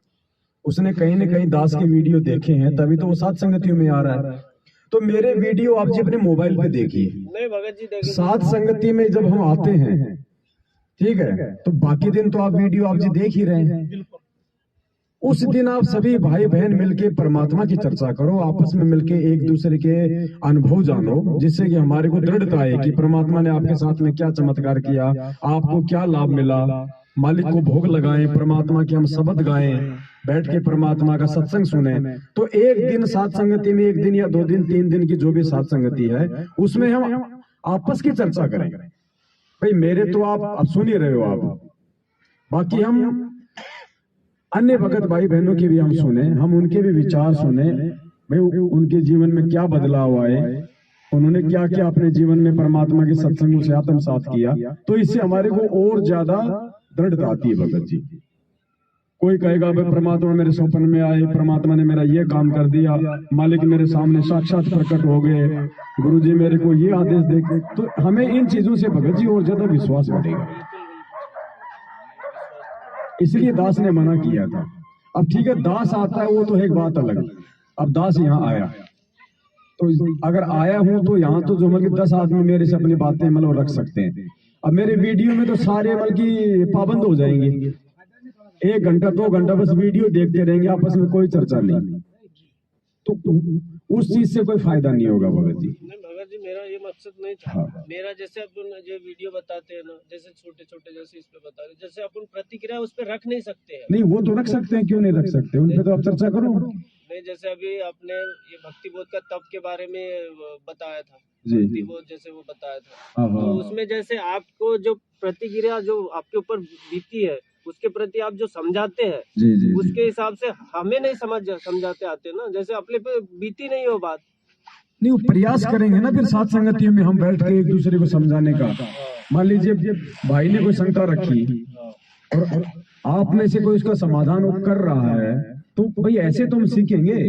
उसने कहीं न कहीं दास के वीडियो देखे हैं तभी तो वो सात संगतियों में आ रहा है। तो मेरे वीडियो आप जी अपने मोबाइल पे देखिए। नहीं भगत जी, सात संगति में जब हम आते हैं ठीक है तो बाकी दिन तो आप वीडियो आप जी देख ही रहे हैं। उस दिन आप सभी भाई बहन मिलके परमात्मा की चर्चा करो, आपस में मिलके एक दूसरे के अनुभव जानो, जिससे कि हमारे को दृढ़ता है कि परमात्मा ने आपके साथ में क्या चमत्कार किया, आपको क्या लाभ मिला। मालिक को भोग लगाएं, परमात्मा के हम शब्द गाएं, बैठ के परमात्मा का सत्संग सुने। तो एक दिन सात संगति में, एक दिन या 2 दिन 3 दिन की जो भी सात संगति है उसमें हम आपस की चर्चा करें। भाई मेरे तो आप सुन ही रहे हो आप, बाकी हम अन्य भगत भाई बहनों के भी हम सुने, हम उनके भी विचार सुने, भाई उनके जीवन में क्या बदलाव आए, उन्होंने क्या क्या अपने जीवन में परमात्मा के सत्संगों से आत्मसात किया। तो इससे हमारे को और ज्यादा दृढ़ता आती है भगत जी। कोई कहेगा भाई परमात्मा मेरे स्वप्न में आए, परमात्मा ने मेरा ये काम कर दिया, मालिक मेरे सामने साक्षात प्रकट हो गए, गुरुजी मेरे को ये आदेश दे के, तो हमें इन चीजों से भगत जी और ज्यादा विश्वास बढ़ेगा। इसलिए दास ने मना किया था। अब ठीक है, दास आता है वो तो एक बात अलग। अब दास यहाँ आया, तो अगर आया हूं तो यहाँ तो जो मतलब 10 आदमी मेरे से अपनी बातें मतलब रख सकते हैं। अब मेरे वीडियो में तो सारे मतलब की पाबंद हो जाएंगे, 1 घंटा 2 घंटा बस वीडियो देखते रहेंगे, आपस में कोई चर्चा नहीं, तो उस चीज से कोई फायदा नहीं होगा भगत जी। नहीं भगत जी, मेरा ये मकसद नहीं था। हाँ। मेरा जैसे अपन जो वीडियो बताते हैं ना, जैसे छोटे छोटे जैसे इस पे बताते हैं, जैसे अपन प्रतिक्रिया उस पे रख नहीं सकते हैं। नहीं वो तो रख सकते हैं, क्यों नहीं रख सकते, उन पे तो आप चर्चा करो। नहीं, जैसे अभी आपने ये भक्ति बोध का तप के बारे में बताया था, जी भक्ति बोध जैसे वो बताया था, हाँ, तो हाँ। उसमें जैसे आपको जो प्रतिक्रिया जो आपके ऊपर बीती है उसके प्रति आप जो समझाते हैं, जी जी जी। उसके हिसाब से हमें नहीं समझाते आते ना, जैसे अपने पे बीती नहीं हो बात। नहीं वो प्रयास करेंगे ना फिर साथ संगतियों में हम बैठ के एक दूसरे को समझाने का। मान लीजिए भाई ने कोई शंका रखी और आप में से कोई उसका समाधान वो कर रहा है, तो भाई ऐसे तो हम सीखेंगे।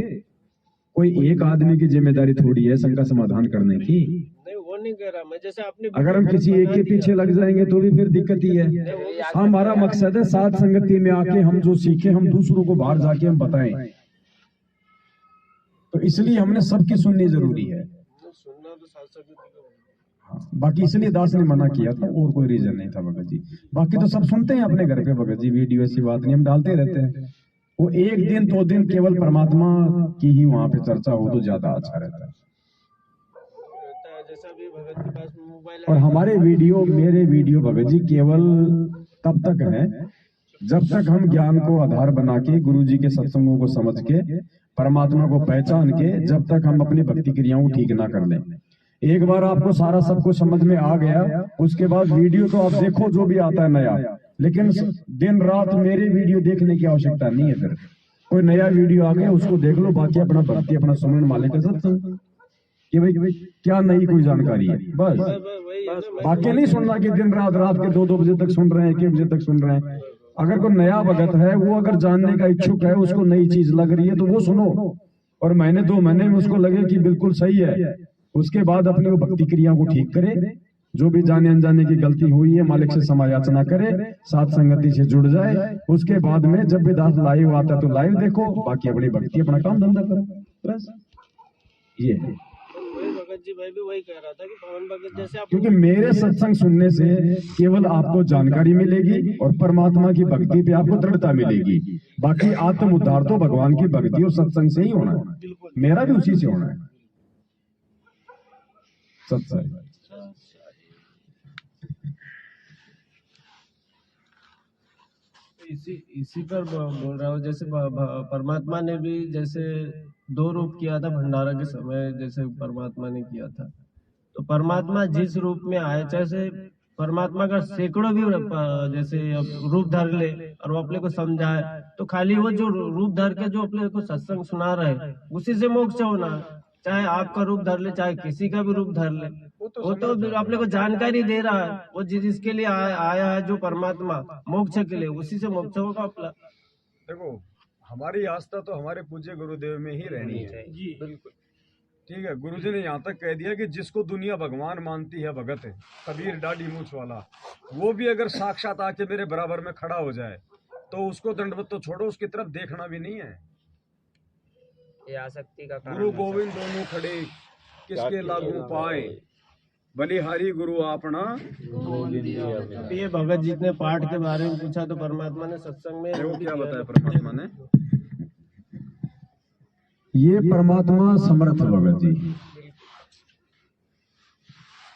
कोई एक आदमी की जिम्मेदारी थोड़ी है शंका समाधान करने की। नहीं वो नहीं कह रहा मैं, जैसे आपने अगर हम किसी एक के पीछे लग जाएंगे तो भी फिर दिक्कत ही है। हमारा मकसद है साथ संगति में आके हम जो सीखे हम दूसरों को बाहर जाके हम बताएं, तो इसलिए हमने सबकी सुननी जरूरी है। सुनना तो शासक बाकी इसलिए दास ने मना किया था, और कोई रीजन नहीं था भगत जी। बाकी तो सब सुनते हैं अपने घर पे भगत जी वीडियो, ऐसी बात नहीं, हम डालते रहते हैं। वो 1 दिन 2 दिन केवल परमात्मा की ही वहां पे चर्चा हो तो ज्यादा अच्छा रहता है। जैसा भी भगत के पास मोबाइल और हमारे वीडियो, मेरे वीडियो भगत जी केवल तब तक है जब तक हम ज्ञान को आधार बना के गुरु जी के सत्संगों को समझ के परमात्मा को पहचान के, जब तक हम अपनी भक्ति क्रियाओं को ठीक ना कर लें। एक बार आपको सारा सब कुछ समझ में आ गया, उसके बाद वीडियो तो आप देखो जो भी आता है नया, लेकिन दिन रात मेरे वीडियो देखने की आवश्यकता नहीं है। फिर कोई नया वीडियो आ गया उसको देख लो, बाकी अपना भक्ति अपना सुमन मालिक का सत्संग, कि भाई क्या नई कोई जानकारी है, बस। बाकी नहीं सुनना कि दिन रात के 2-2 बजे तक सुन रहे हैं, 1 बजे तक सुन रहे हैं। अगर कोई नया भगत है, वो अगर जानने का इच्छुक है, उसको नई चीज लग रही है तो वो सुनो, और महीने 2 महीने में उसको लगे कि बिल्कुल सही है, उसके बाद अपनी वो भक्ति क्रिया को ठीक करे। जो भी जाने अनजाने की गलती हुई है मालिक से क्षमा याचना करे, साथ संगति से जुड़ जाए। उसके बाद में जब भी दास लाइव आता है तो लाइव देखो, बाकी अपनी भक्ति अपना काम धंधा करो, बस ये है। भगत जी भाई भी वही कह रहा था कि पवन भगत जैसे आप, क्योंकि मेरे सत्संग सुनने से केवल आपको जानकारी मिलेगी और परमात्मा की भक्ति पे आपको दृढ़ता मिलेगी। बाकी आत्म उद्धार तो भगवान की भक्ति और सत्संग से ही होना है, मेरा भी उसी से होना है सत्संग। इसी पर बोल रहा हूँ, जैसे परमात्मा ने भी जैसे 2 रूप किया था भंडारा के समय, जैसे परमात्मा ने किया था, तो परमात्मा जिस रूप में आए, जैसे परमात्मा का सैकड़ों भी जैसे रूप धर ले और वो अपने को समझाए, तो खाली वो जो रूप धर के जो अपने को सत्संग सुना रहे उसी से मोक्ष होना है। चाहे आपका रूप धर ले, चाहे किसी का भी रूप धर ले, वो तो अपने को जानकारी दे रहा है। वो जिसके लिए आया है जो परमात्मा मोक्ष के लिए, उसी से मोक्ष होगा अपना। देखो हमारी आस्था तो हमारे पूज्य गुरुदेव में ही रहनी है। जी बिल्कुल ठीक है। गुरुजी ने यहाँ तक कह दिया कि जिसको दुनिया भगवान मानती है भगत है, कबीर दाढ़ी मूछ वाला, वो भी अगर साक्षात आके मेरे बराबर में खड़ा हो जाए तो उसको दंडवत तो छोड़ो, उसकी तरफ देखना भी नहीं है। ये आसक्ति का कारण गुरु गोविंद दोनों खड़े किसके लागू पाए, बलिहारी गुरु आपना। ये भगत जी ने पाठ के बारे में पूछा तो परमात्मा ने सत्संग में देखो क्या बताया परमात्मा ने, ये परमात्मा समर्थ भगत जी,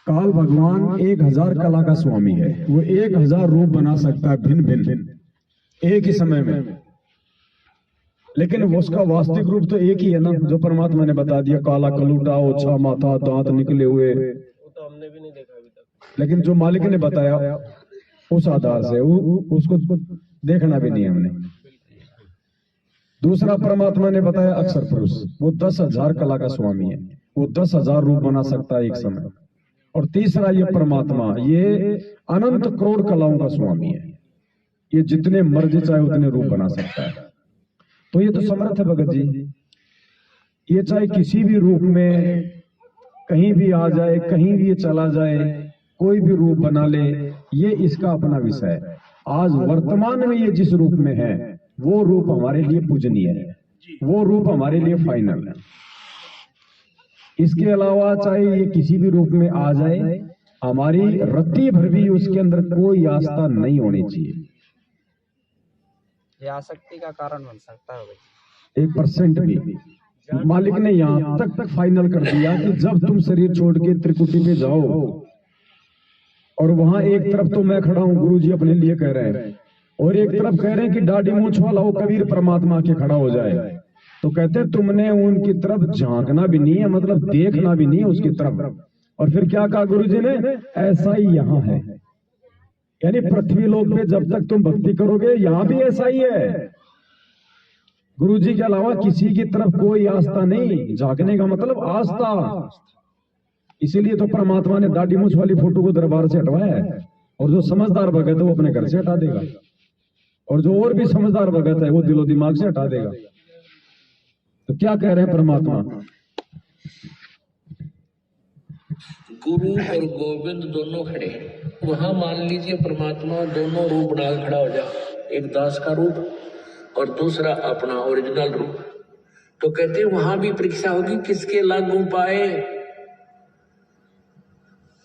काल भगवान 1000 कला का स्वामी है। वो 1000 रूप बना सकता है भिन्न भिन्न एक ही समय में, लेकिन वो उसका वास्तविक रूप तो एक ही है ना, जो परमात्मा ने बता दिया, काला कलूटा, ओछा माथा, दांत निकले हुए। वो तो हमने भी नहीं देखा अभी तक, लेकिन जो मालिक ने बताया उस आधार से उसको देखना भी नहीं हमने। दूसरा परमात्मा ने बताया अक्षर पुरुष, वो 10,000 कला का स्वामी है, वो 10,000 रूप बना सकता है एक समय। और तीसरा ये परमात्मा, ये अनंत करोड़ कलाओं का स्वामी है, ये जितने मर्जी चाहे उतने रूप बना सकता है। तो ये तो समर्थ है भगत जी। ये चाहे किसी भी रूप में कहीं भी आ जाए, कहीं भी ये चला जाए, कोई भी रूप बना ले, ये इसका अपना विषय है। आज वर्तमान में ये जिस रूप में है वो रूप हमारे लिए पूजनीय है, वो रूप हमारे लिए फाइनल है। इसके अलावा चाहे ये किसी भी रूप में आ जाए, हमारी रत्ती भर भी उसके अंदर कोई आस्था नहीं होनी चाहिए। ये आसक्ति का कारण बन सकता है 1% भी। मालिक ने यहां तक फाइनल कर दिया कि जब तुम शरीर छोड़ के त्रिकुटी पे जाओ और वहां एक तरफ तो मैं खड़ा हूं, गुरुजी अपने लिए कह रहे हैं, और एक तरफ कह रहे हैं कि दाढ़ी मूंछ वाला हो कबीर परमात्मा के खड़ा हो जाए, तो कहते तुमने उनकी तरफ झांकना भी नहीं है, मतलब देखना भी नहीं है उसकी तरफ। और फिर क्या कहा गुरुजी ने, ऐसा ही यहाँ है। यानी पृथ्वी लोक पे जब तक तुम भक्ति करोगे यहाँ भी ऐसा ही है। गुरुजी के अलावा किसी की तरफ कोई आस्था नहीं। झांकने का मतलब आस्था। इसीलिए तो परमात्मा ने दाढ़ी मूंछ वाली फोटो को दरबार से हटवाया है, और जो समझदार भगत है वो अपने घर से हटा देगा, और जो और भी समझदार भगत है वो दिलो दिमाग से हटा देगा। तो क्या कह रहे हैं परमात्मा, गुरु और गोविंद दोनों खड़े, वहां मान लीजिए परमात्मा दोनों रूप बना खड़ा हो जा, एक दास का रूप और दूसरा अपना ओरिजिनल रूप। तो कहते हैं वहां भी परीक्षा होगी किसके लागू पाए।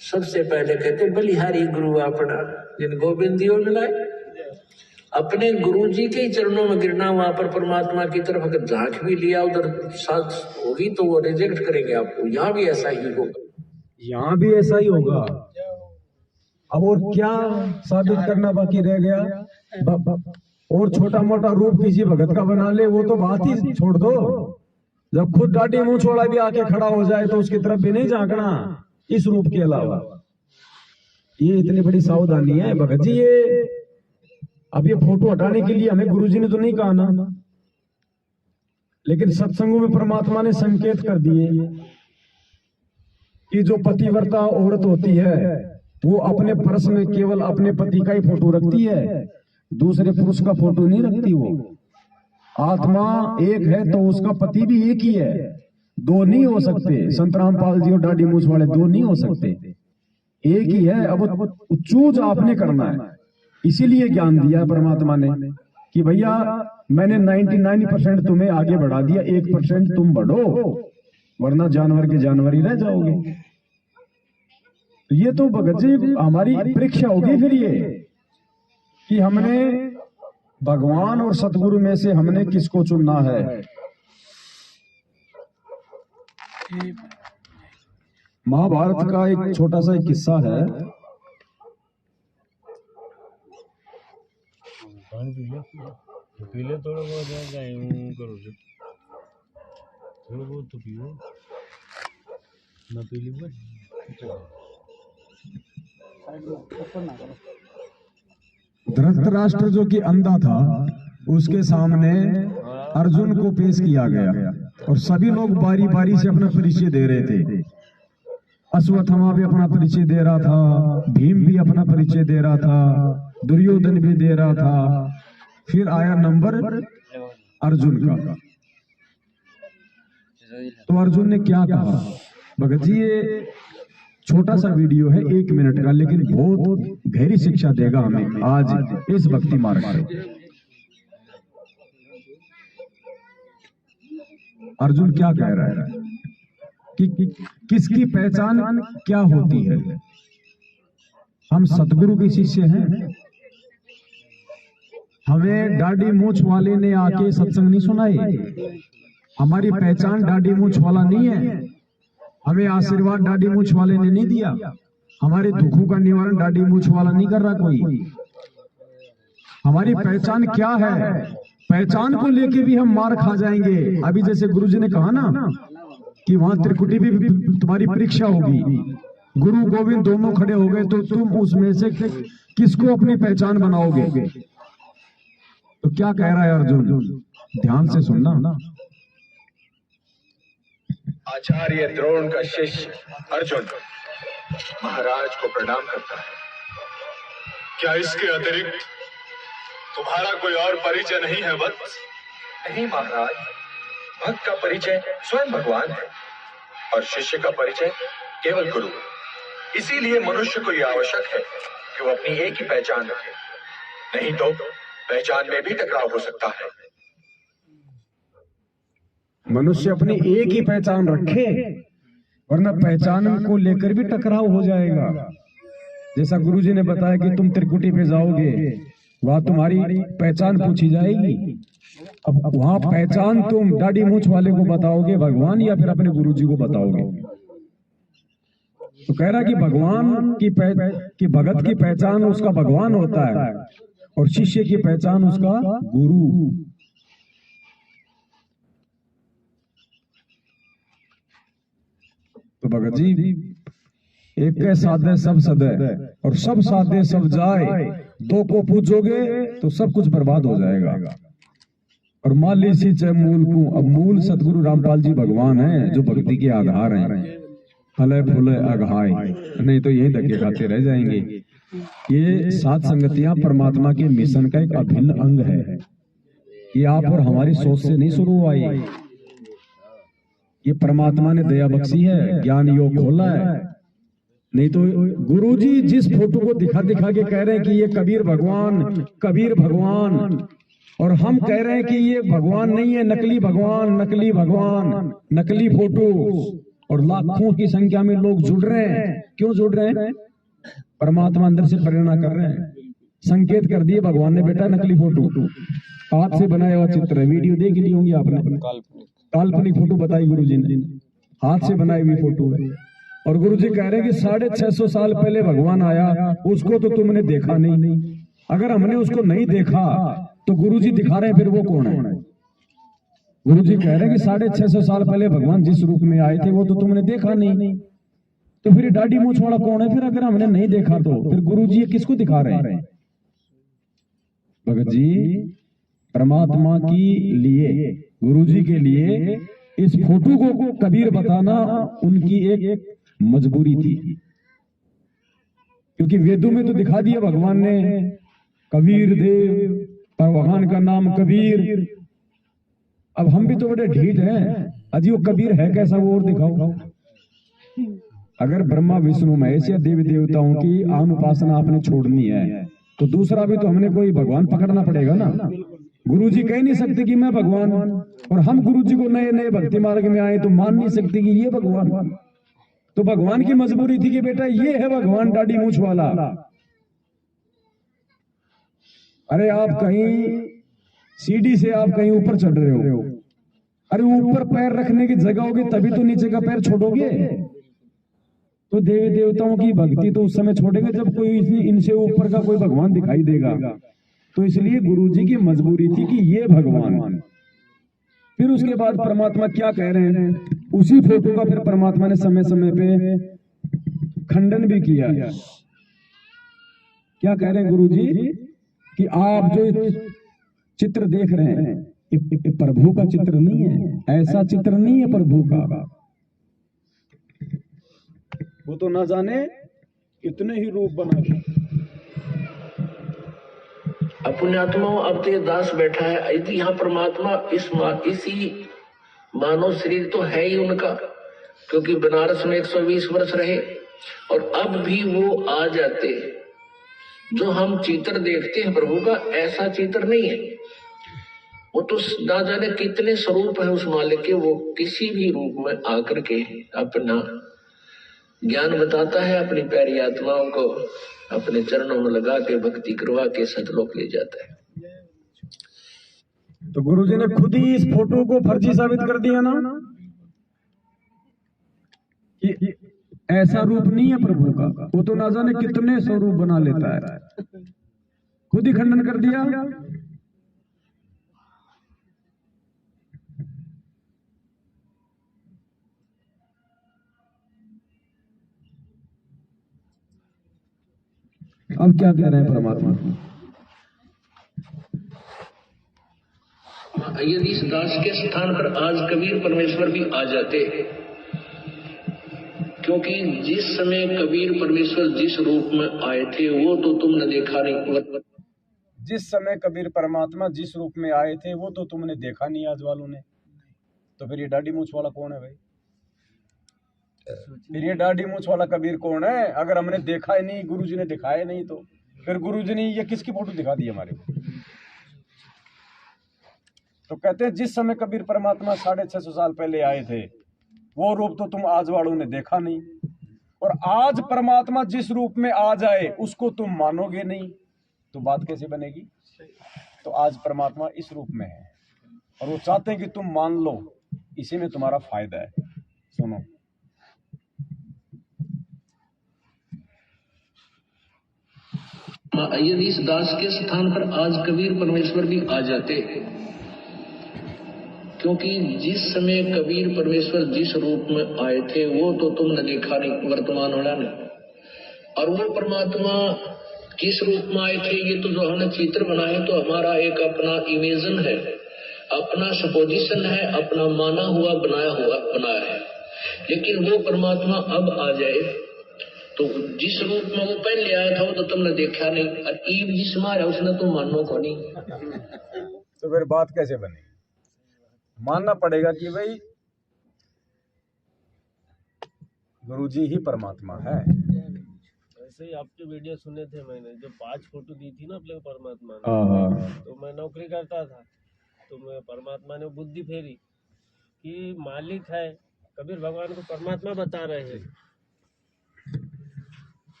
सबसे पहले कहते बलिहारी गुरु अपना, जिन गोविंद दियो मिलाए। अपने गुरु जी के चरणों में गिरना, वहां पर परमात्मा की तरफ अगर झांक भी लिया उधर साथ होगी तो वो रिजेक्ट करेंगे आपको। यहाँ भी ऐसा ही होगा, यहाँ भी ऐसा ही होगा। अब और क्या साबित करना बाकी रह गया। और छोटा मोटा रूप किसी भगत का बना ले वो तो बात ही छोड़ दो। जब खुद दाढ़ी मूंछ वाला भी आके खड़ा हो जाए तो उसकी तरफ भी नहीं झांकना इस रूप के अलावा। ये इतनी बड़ी सावधानी है भगत जी। ये अब ये फोटो हटाने के लिए हमें गुरुजी ने तो नहीं कहा ना, लेकिन सत्संगों में परमात्मा ने संकेत कर दिए कि जो पतिव्रता औरत होती है वो अपने पर्स में केवल अपने पति का ही फोटो रखती है, दूसरे पुरुष का फोटो नहीं रखती। वो आत्मा एक है तो उसका पति भी एक ही है, दो नहीं हो सकते। संत रामपाल जी और दाढ़ी मूंछ वाले दो नहीं हो सकते, एक ही है। अब चूज आपने करना है। इसीलिए ज्ञान दिया परमात्मा ने कि भैया मैंने 99% तुम्हें आगे बढ़ा दिया, 1% तुम बढ़ो, वरना जानवर के जानवर ही रह जाओगे। तो ये तो भगत जी हमारी परीक्षा होगी फिर ये कि हमने भगवान और सतगुरु में से हमने किसको चुनना है। महाभारत का एक छोटा सा एक किस्सा है। पीले थोड़ा बहुत करो, थोड़ा बहुत तो पियो ना, पीली धृतराष्ट्र जो कि अंधा था उसके सामने अर्जुन को पेश किया गया और सभी लोग बारी बारी से अपना परिचय दे रहे थे। अश्वत्थामा भी अपना परिचय दे रहा था, भीम भी अपना परिचय दे रहा था, दुर्योधन भी दे रहा था। फिर आया नंबर अर्जुन का। तो अर्जुन ने क्या कहा भगत जी, ये छोटा सा वीडियो है 1 मिनट का, लेकिन बहुत गहरी शिक्षा देगा हमें आज इस भक्ति मार्ग पे। अर्जुन क्या कह रहा है कि किसकी पहचान क्या होती है। हम सतगुरु के शिष्य हैं। हमें दाढ़ी मूंछ वाले ने आके सत्संग नहीं सुनाई। हमारी पहचान दाढ़ी मूंछ वाला नहीं है। हमें आशीर्वाद दाढ़ी मूंछ वाले ने नहीं दिया। हमारे दुखों का निवारण दाढ़ी मूंछ वाला नहीं कर रहा कोई। हमारी पहचान क्या है, पहचान को लेके भी हम मार खा जाएंगे। अभी जैसे गुरुजी ने कहा ना कि वहां त्रिकुटी भी तुम्हारी परीक्षा होगी, गुरु गोविंद दोनों खड़े हो गए तो तुम उसमें से किसको अपनी पहचान बनाओगे। तो क्या कह रहा है अर्जुन, ध्यान से सुनना ना। आचार्य द्रोण का शिष्य अर्जुन महाराज को प्रणाम करता है। क्या इसके अतिरिक्त तुम्हारा कोई और परिचय नहीं है वत्स? नहीं महाराज, भक्त का परिचय स्वयं भगवान है और शिष्य का परिचय केवल गुरु। इसीलिए मनुष्य को यह आवश्यक है कि वो अपनी एक ही पहचान रखे, नहीं तो पहचान में भी टकराव हो सकता है। मनुष्य अपनी एक ही पहचान रखे, वरना पहचान को लेकर भी टकराव हो जाएगा। जैसा गुरुजी ने बताया कि तुम त्रिकुटी पे जाओगे, वहां तुम्हारी पहचान पूछी जाएगी। अब वहां पहचान तुम दाढ़ी मूंछ वाले को बताओगे भगवान, या फिर अपने गुरुजी को बताओगे? तो कह रहा कि भगवान की भगत की पहचान उसका भगवान होता है और शिष्य की पहचान उसका गुरु। तो भगत जी, एक के साधे सब सदे और सब साधे सब जाए, दो को पूछोगे तो सब कुछ बर्बाद हो जाएगा। और माली सी चे मूल को, अब मूल सतगुरु रामपाल जी भगवान हैं जो भक्ति के आधार हैं। फले फूले अघाय, नहीं तो यही धक्के खाते रह जाएंगे। ये सात संगतियां परमात्मा के मिशन का एक अभिन्न अंग है। ये आप और हमारी सोच से नहीं शुरू हुआ, ये परमात्मा ने दया बख्शी है, ज्ञान योग खोला है। नहीं तो गुरुजी जिस फोटो को दिखा दिखा के कह रहे हैं कि ये कबीर भगवान, और हम कह रहे हैं कि ये भगवान नहीं है, नकली भगवान, नकली फोटो, और लाखों की संख्या में लोग जुड़ रहे हैं। क्यों जुड़ रहे हैं? परमात्मा अंदर से प्रेरणा कर रहे हैं, संकेत कर दिए भगवान ने, बेटा नकली फोटो, हाथ से बनाया हुआ चित्र है। वीडियो देख ली होंगी आपने, काल्पनिक फोटो बताई गुरुजी ने, हाथ से बनाई हुई फोटो है। और गुरुजी कह रहे हैं कि 650 साल पहले भगवान आया, उसको तो तुमने देखा नहीं। अगर हमने उसको नहीं देखा तो गुरुजी दिखा रहे हैं, फिर वो कौन है? गुरुजी कह रहे हैं कि 650 साल पहले भगवान जिस रूप में आए थे वो तो तुमने देखा नहीं, तो फिर दाढ़ी मूंछ वाला कौन है? फिर अगर हमने नहीं देखा तो फिर गुरुजी ये किसको दिखा रहे हैं? भगत जी, परमात्मा के लिए, गुरुजी के लिए इस फोटो को कबीर बताना उनकी एक मजबूरी थी, क्योंकि वेदों में तो दिखा दिया भगवान ने कबीर देव, भगवान का नाम कबीर। अब हम भी तो बड़े ढीठ हैं, अजी वो कबीर है कैसा, वो और दिखाओ। अगर ब्रह्मा विष्णु महेश या देवी देवताओं की आम उपासना आपने छोड़नी है तो दूसरा भी तो हमने कोई भगवान पकड़ना पड़ेगा ना। गुरुजी कह नहीं सकते कि मैं भगवान, और हम गुरुजी को नए नए भक्ति मार्ग में आए तो मान नहीं सकते कि ये भगवान। तो भगवान की मजबूरी थी कि बेटा ये है भगवान दाढ़ी मूंछ वाला। अरे आप कहीं सीढ़ी से आप कहीं ऊपर चढ़ रहे हो, अरे ऊपर पैर रखने की जगह होगी तभी तो नीचे का पैर छोड़ोगे। तो देवी देवताओं की भक्ति तो उस समय छोड़ेंगे जब कोई इनसे ऊपर का कोई भगवान दिखाई देगा। तो इसलिए गुरुजी की मजबूरी थी कि ये भगवान। फिर उसके बाद परमात्मा क्या कह रहे हैं, उसी फोटो का फिर परमात्मा ने समय समय पे खंडन भी किया। क्या कह रहे हैं गुरुजी कि आप जो चित्र देख रहे हैं ये प्रभु का चित्र नहीं है, ऐसा चित्र नहीं है प्रभु का। वो तो ना जाने कितने ही रूप बना के। पुण्यात्माओं, अब तो ये दास बैठा है, यदि यहाँ परमात्मा इसी मानव शरीर तो है ही उनका, क्योंकि बनारस में 120 वर्ष रहे और अब भी वो आ जाते। जो हम चित्र देखते हैं प्रभु का, ऐसा चित्र नहीं है। वो तो ना जाने कितने स्वरूप है उस मालिक के, वो किसी भी रूप में आकर के अपना ज्ञान बताता है, अपनी प्यारी आत्माओं को अपने चरणों में लगा के भक्ति करवा के सतलोक ले जाता है। तो गुरुजी ने खुद ही इस फोटो को फर्जी साबित कर दिया ना कि ऐसा रूप नहीं है प्रभु का। वो तो ना जाने कितने स्वरूप बना लेता है, खुद ही खंडन कर दिया। अब क्या कह रहे हैं परमात्मा? यदि इस दास के स्थान पर आज कबीर परमेश्वर भी आ जाते, क्योंकि जिस समय कबीर परमेश्वर जिस रूप में आए थे वो तो तुमने देखा नहीं। जिस समय कबीर परमात्मा जिस रूप में आए थे वो तो तुमने देखा नहीं आज वालों ने, तो फिर ये दाढ़ी मूछ वाला कौन है भाई? फिर ये दाढ़ी मूछ वाला कबीर कौन है? अगर हमने देखा ही नहीं, गुरुजी ने दिखाया नहीं, तो फिर गुरुजी ने ये किसकी फोटो दिखा दी हमारे को? तो कहते हैं जिस समय कबीर परमात्मा 650 साल पहले आए थे वो रूप तो तुम आज वालों ने देखा नहीं, और आज परमात्मा जिस रूप में आ जाए उसको तुम मानोगे नहीं, तो बात कैसे बनेगी? तो आज परमात्मा इस रूप में है और वो चाहते हैं कि तुम मान लो, इसी में तुम्हारा फायदा है। सुनो, यदि इस दास के स्थान पर आज कबीर परमेश्वर भी आ जाते, क्योंकि जिस समय कबीर परमेश्वर जिस रूप में आए थे वो तो तुमने देखा नहीं, वर्तमान वाला ने, और वो परमात्मा किस रूप में आए थे ये तो जो हमने चित्र बनाए तो हमारा एक अपना इमेजन है, अपना सपोजिशन है, अपना माना हुआ बनाया है। लेकिन वो परमात्मा अब आ जाए तो जिस रूप में वो पहले आया था वो तो तुमने देखा नहीं, और ईब जिस मारा उसने तुम मानो को नहीं, तो फिर बात कैसे बनेगी? मानना पड़ेगा कि भाई गुरुजी ही परमात्मा है। ऐसे ही आपके वीडियो सुने थे मैंने, जो 5 फोटो दी थी ना अपने को परमात्मा ने, तो मैं नौकरी करता था तो मैं परमात्मा ने बुद्धि फेरी कि मालिक है, कबीर भगवान को परमात्मा बता रहे हैं,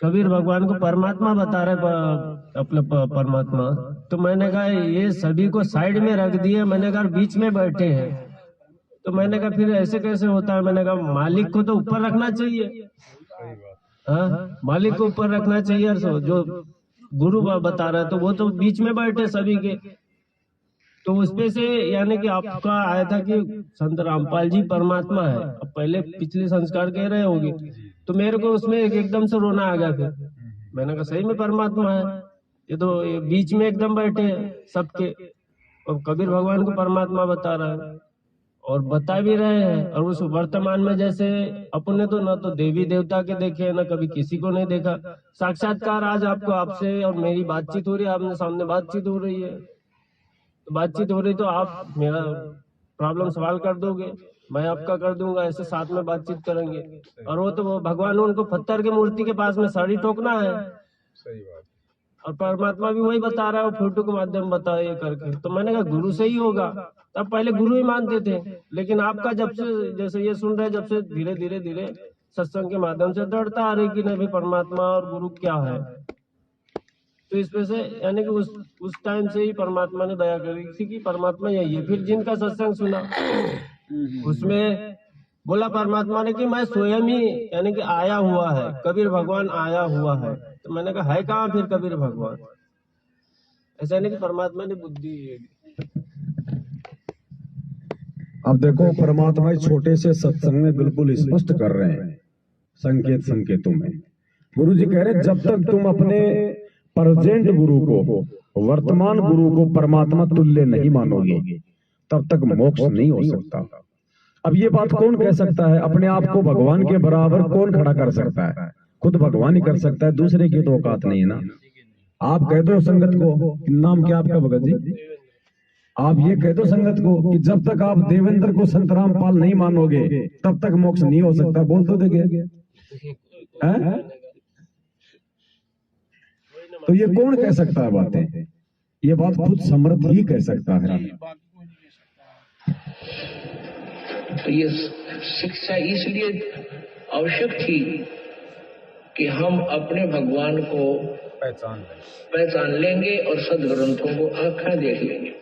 कबीर भगवान को परमात्मा बता रहे अपने परमात्मा। तो मैंने कहा ये सभी को साइड में रख दिए, मैंने कहा बीच में बैठे हैं, तो मैंने कहा फिर ऐसे कैसे होता है? मैंने कहा मालिक को तो ऊपर रखना चाहिए, हाँ मालिक को ऊपर रखना चाहिए, जो गुरु बता रहा है तो वो तो बीच में बैठे सभी के। तो उसपे से यानी कि आपका आया था कि संत रामपाल जी परमात्मा है, अब पहले पिछले संस्कार कह रहे होंगे, तो मेरे को उसमें एकदम से रोना आ गया। फिर मैंने कहा सही में परमात्मा है, ये तो ये बीच में एकदम बैठे हैं सबके, और कबीर भगवान को परमात्मा बता रहा है और बता भी रहे हैं। और उस वर्तमान में जैसे अपने तो ना तो देवी देवता के देखे ना कभी किसी को नहीं देखा, साक्षात्कार आज आपको आपसे और मेरी बातचीत हो रही है, आपने सामने बातचीत हो रही है, तो बातचीत हो रही तो आप मेरा प्रॉब्लम सवाल कर दोगे, मैं आपका कर दूंगा, ऐसे साथ में बातचीत करेंगे। और वो तो वो भगवान उनको पत्थर की मूर्ति के पास में साड़ी ठोकना है, सही बात। और परमात्मा भी वही बता रहा है, वो फोटो के माध्यम बता ये करके। तो मैंने कहा गुरु से ही होगा, तब पहले गुरु ही मानते थे, लेकिन आपका जब से जैसे ये सुन रहे जब से धीरे धीरे धीरे सत्संग के माध्यम से दृढ़ता आ रही कि नहीं परमात्मा और गुरु क्या है, तो इस पे से यानी कि उस टाइम से ही परमात्मा ने दया करी थी कि परमात्मा यही है। फिर जिनका सत्संग सुना उसमें बोला परमात्मा ने कि मैं स्वयं ही यानी कि आया हुआ है, कबीर भगवान आया हुआ है। तो मैंने कहा है कहाँ फिर कबीर भगवान? ऐसा नहीं कि परमात्मा ने बुद्धि। अब देखो परमात्मा इस छोटे से सत्संग में बिल्कुल स्पष्ट कर रहे हैं संकेतों में। गुरु जी कह रहे जब तक तुम अपने प्रेजेंट गुरु को, वर्तमान गुरु को परमात्मा तुल्य नहीं मानोगे तब तक मोक्ष नहीं हो सकता। अब ये बात कौन कह सकता है? अपने आप को भगवान के बराबर कौन खड़ा कर सकता है? खुद भगवान ही कर सकता है, दूसरे की तो औकात नहीं है ना। आप कह दो संगत को, नाम क्या आपका भगत जी, आप ये कह दो संगत को कि जब तक आप देवेंद्र को संत रामपाल नहीं मानोगे तब तक मोक्ष नहीं हो सकता। बोल तो देंगे, तो ये कौन कह सकता है बातें? ये बात खुद समर्थ ही कह सकता है। तो ये शिक्षा इसलिए आवश्यक थी कि हम अपने भगवान को पहचान लेंगे और सदग्रंथों को आंखें देख लेंगे।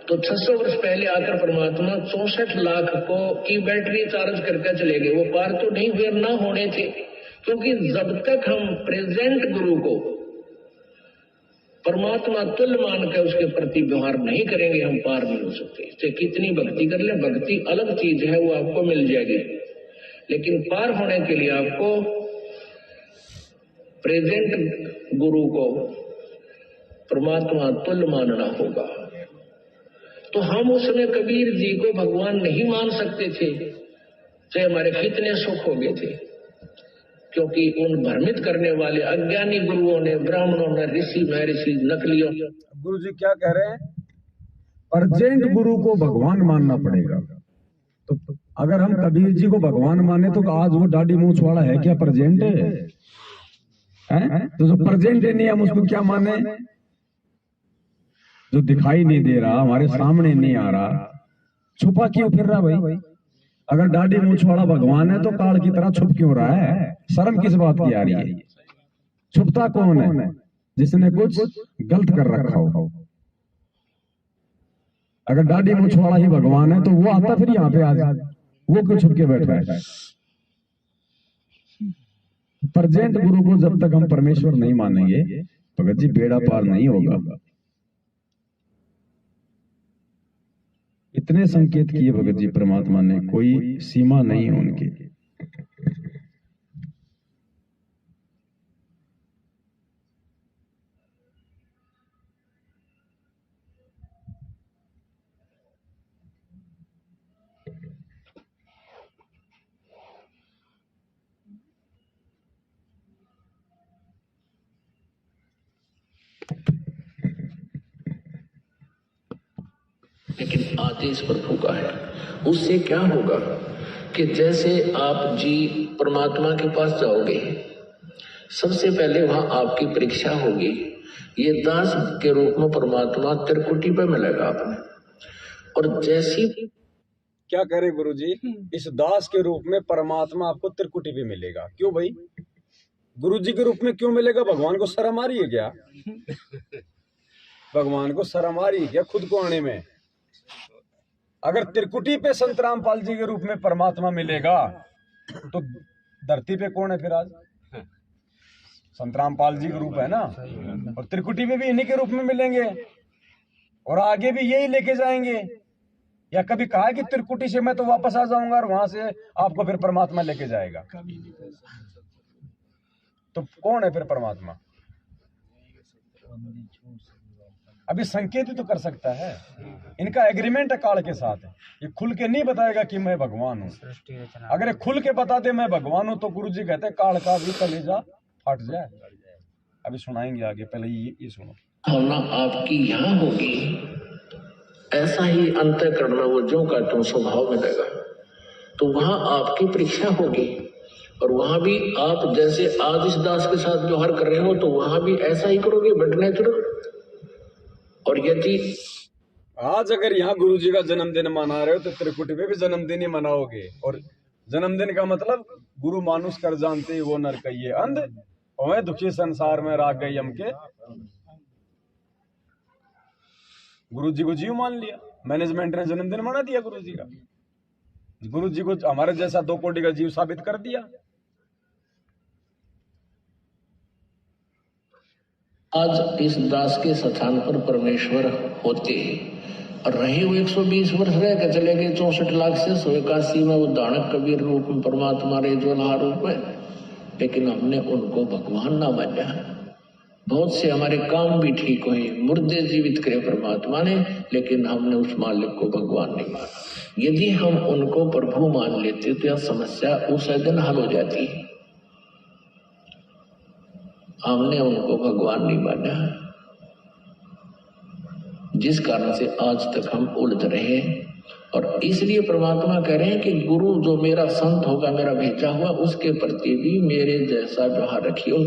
तो 600 वर्ष पहले आकर परमात्मा 64 लाख को की बैटरी चार्ज करके चले गए। वो पार तो नहीं हुए, ना होने थे, क्योंकि जब तक हम प्रेजेंट गुरु को परमात्मा तुल्य मान कर उसके प्रति व्यवहार नहीं करेंगे हम पार नहीं हो सकते। चाहे कितनी भक्ति कर ले, भक्ति अलग चीज है, वो आपको मिल जाएगी, लेकिन पार होने के लिए आपको प्रेजेंट गुरु को परमात्मा तुल्य मानना होगा। तो हम उसमें कबीर जी को भगवान नहीं मान सकते थे, चाहे हमारे कितने सुख हो गए थे। क्योंकि उन भ्रमित करने वाले अज्ञानी गुरुओं ने, ब्राह्मणों ने, ऋषि महर्षि नकलियों। गुरु जी क्या कह रहे हैं? अर्जेंट गुरु को भगवान मानना पड़ेगा। तो अगर हम कबीर जी को भगवान माने तो आज वो दाढ़ी मूंछ वाला है क्या प्रेजेंट है? तो जो प्रेजेंट नहीं हम उसको क्या माने? जो दिखाई नहीं दे रहा, हमारे सामने नहीं आ रहा, छुपा क्यों फिर रहा भाई? अगर दाढ़ी मूंछ वाला भगवान है तो काल की तरह छुप क्यों रहा है? शर्म किस बात की आ रही है? छुपता कौन है? जिसने कुछ गलत कर रखा हो। अगर दाढ़ी मूंछ वाला ही भगवान है तो वो आता फिर यहाँ पे आज वो क्यों छुप के बैठा है? प्रेजेंट गुरु को जब तक हम परमेश्वर नहीं मानेंगे भगत जी बेड़ा पार नहीं होगा। इतने संकेत किए भगत जी परमात्मा ने, कोई सीमा नहीं है उनकी। लेकिन आदेश प्रभु का है। उससे क्या होगा कि जैसे आप जी परमात्मा के पास जाओगे, सबसे पहले वहां आपकी परीक्षा होगी। ये दास के रूप में परमात्मा त्रिकुटी पे मिलेगा आपने, और जैसी क्या करे गुरु जी, इस दास के रूप में परमात्मा आपको त्रिकुटी पे मिलेगा। क्यों भाई? गुरु जी के रूप में क्यों मिलेगा? भगवान को शर्म आ रही है क्या? भगवान को शर्म आ रही है क्या खुद को आने में? अगर त्रिकुटी पे संत रामपाल जी के रूप में परमात्मा मिलेगा तो धरती पे कौन है फिर आज? संत रामपाल जी का रूप है ना, और त्रिकुटी पे भी इन्हीं के रूप में मिलेंगे और आगे भी यही लेके जाएंगे। या कभी कहा है कि त्रिकुटी से मैं तो वापस आ जाऊंगा और वहां से आपको फिर परमात्मा लेके जाएगा? तो कौन है फिर परमात्मा? अभी संकेत ही तो कर सकता है। इनका एग्रीमेंट है काल के साथ। ये खुल के नहीं बताएगा कि मैं भगवान हूँ। अगर ये खुल के बता दे मैं भगवान हूँ तो गुरु जी कहते हैं काल का भी कलेजा फट जाए। अभी सुनाएंगे आगे, पहले ये सुनो। भावना आपकी यहाँ होगी, ऐसा ही अंतःकरण में वो जो का तो स्वभाव मिलेगा। तो वहां आपकी परीक्षा होगी, और वहां भी आप जैसे आज इस दास के साथ व्यवहार कर रहे हो तो वहां भी ऐसा ही करोगे, बट नेचुरल। और यदि आज अगर यहाँ गुरु जी का जन्मदिन मना रहे हो तो त्रिकुटी में भी जन्मदिन ही मनाओगे। और जन्मदिन का मतलब गुरु मानुष कर जानते वो नर कहिए अंध, और दुखी संसार में राग गई हमके। गुरु जी को जीव मान लिया, मैनेजमेंट ने जन्मदिन मना दिया गुरु जी का। गुरु जी को हमारे जैसा 2 कोटि का जीव साबित कर दिया। आज इस दास के स्थान पर परमेश्वर होते और रहे वो 120 वर्ष रह के चले गए, 64 लाख से 181 में वो दानक कबीर रूप में परमात्मा रहे, ज्वाला रूप में, लेकिन हमने उनको भगवान ना माना। बहुत से हमारे काम भी ठीक हुए, मुर्दे जीवित करे परमात्मा ने, लेकिन हमने उस मालिक को भगवान नहीं माना। यदि हम उनको प्रभु मान लेते तो यह समस्या उस दिन हल हो जाती। हमने उनको भगवान नहीं माना, जिस कारण से आज तक हम उलझ रहे। और इसलिए परमात्मा कह रहे हैं कि गुरु जो मेरा संत होगा, मेरा भेजा हुआ, उसके प्रति भी मेरे जैसा व्यवहार रखियो।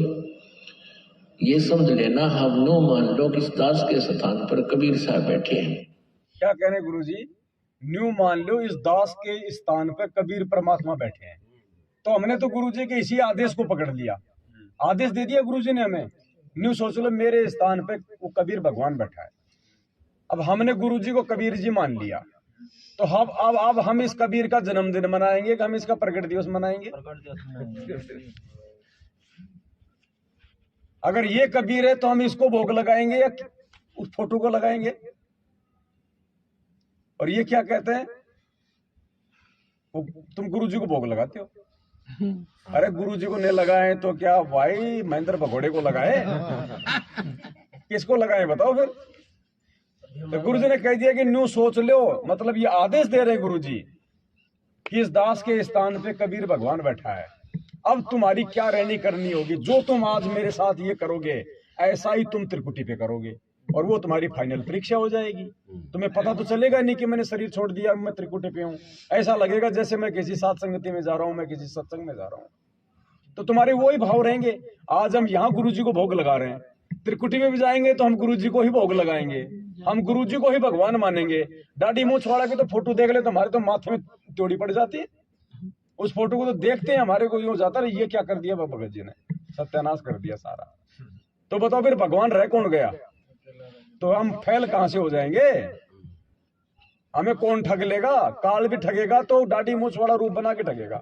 ये समझ लेना, हम नो मान लो कि इस दास के स्थान पर कबीर साहब बैठे हैं। क्या कह रहे गुरु जी? न्यू मान लो इस दास के स्थान पर कबीर परमात्मा बैठे हैं। तो हमने तो गुरु जी के इसी आदेश को पकड़ लिया, आदेश दे दिया गुरु जी ने हमें। न्यू सोच लो मेरे स्थान पे वो कबीर भगवान बैठा है। अब हमने गुरु जी को कबीर जी मान लिया, तो अब हम इस कबीर का जन्मदिन मनाएंगे कि हम इसका प्रकट दिवस मनाएंगे? अगर ये कबीर है तो हम इसको भोग लगाएंगे या उस फोटो को लगाएंगे? और ये क्या कहते हैं, तुम गुरु जी को भोग लगाते हो। अरे गुरु जी को नहीं लगाए तो क्या भाई महेंद्र भगोड़े को लगाए? किसको लगाए बताओ फिर? तो गुरु जी ने कह दिया कि न्यू सोच लो, मतलब ये आदेश दे रहे गुरु जी कि इस दास के स्थान पे कबीर भगवान बैठा है। अब तुम्हारी क्या रहनी करनी होगी, जो तुम आज मेरे साथ ये करोगे ऐसा ही तुम त्रिकुटी पे करोगे, और वो तुम्हारी फाइनल परीक्षा हो जाएगी। तुम्हें पता तो चलेगा नहीं कि मैंने शरीर छोड़ दिया, मैं त्रिकुटी पे हूँ। ऐसा लगेगा जैसे मैं किसी साथ संगति में जा रहा हूँ, मैं किसी सत्संग में जा रहा हूँ। तो तुम्हारे वही भाव रहेंगे। आज हम यहाँ गुरु जी को भोग लगा रहे हैं, त्रिकुटी में भी जाएंगे तो हम गुरु जी को ही भोग लगाएंगे, हम गुरु जी को ही भगवान मानेंगे। दाढ़ी मूंछ वाला की तो फोटो देख ले तो हमारे तो माथे में त्योड़ी पड़ जाती है। उस फोटो को तो देखते हैं हमारे को यूं जाता है, ये क्या कर दिया भगत जी ने, सत्यानाश कर दिया सारा। तो बताओ फिर भगवान रह कौन गया? तो हम फैल कहां से हो जाएंगे? हमें कौन ठग लेगा? काल भी ठगेगा तो दाढ़ी मूंछ वाला रूप बना के ठगेगा।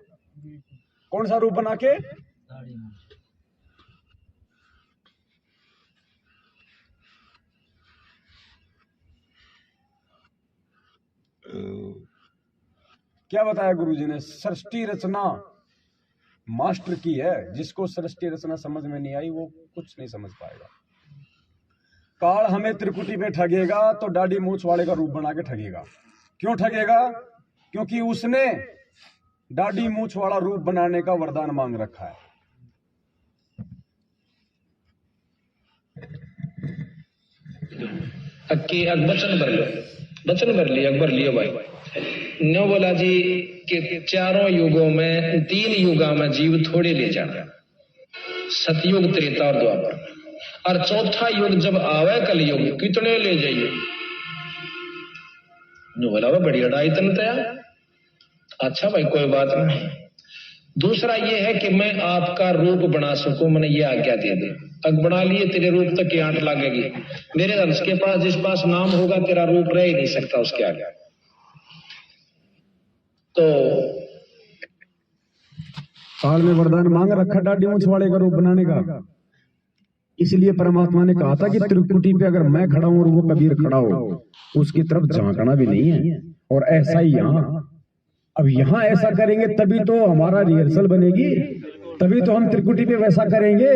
कौन सा रूप बना के? क्या बताया गुरुजी ने? सृष्टि रचना मास्टर की है, जिसको सृष्टि रचना समझ में नहीं आई वो कुछ नहीं समझ पाएगा। काल हमें त्रिकुटी पे ठगेगा तो दाढ़ी मूंछ वाले का रूप बना के ठगेगा। क्यों ठगेगा? क्योंकि उसने दाढ़ी मूंछ वाला रूप बनाने का वरदान मांग रखा है। वचन भर लियो भाई। नो बोला जी कि चारों युगों में 3 युगा में जीव थोड़े ले जाना, सतयुग, त्रेता और द्वापर, और चौथा युग जब आवे कलयुग कितने ले जाइए? नो बोला वो बड़ी अड़ाई तनतया। अच्छा भाई कोई बात नहीं। दूसरा ये है कि मैं आपका रूप बना सकूं, मैंने ये आज्ञा दे दी। अब बना लिए तेरे रूप तक की आंट लगेगी। मेरे वंश के पास जिस पास नाम होगा तेरा रूप रह ही नहीं सकता उसके आगे। तो काल में वरदान मांग रखा दाढ़ी मूंछ वाले का रूप बनाने का। इसलिए परमात्मा ने कहा था कि त्रिकुटी पे अगर मैं खड़ा हूं और वो कबीर खड़ा हो, उसकी तरफ झांकना भी नहीं है। और ऐसा ही यहाँ, अब यहाँ ऐसा करेंगे तभी तो हमारा रिहर्सल बनेगी, तभी तो हम त्रिकुटी पे वैसा करेंगे।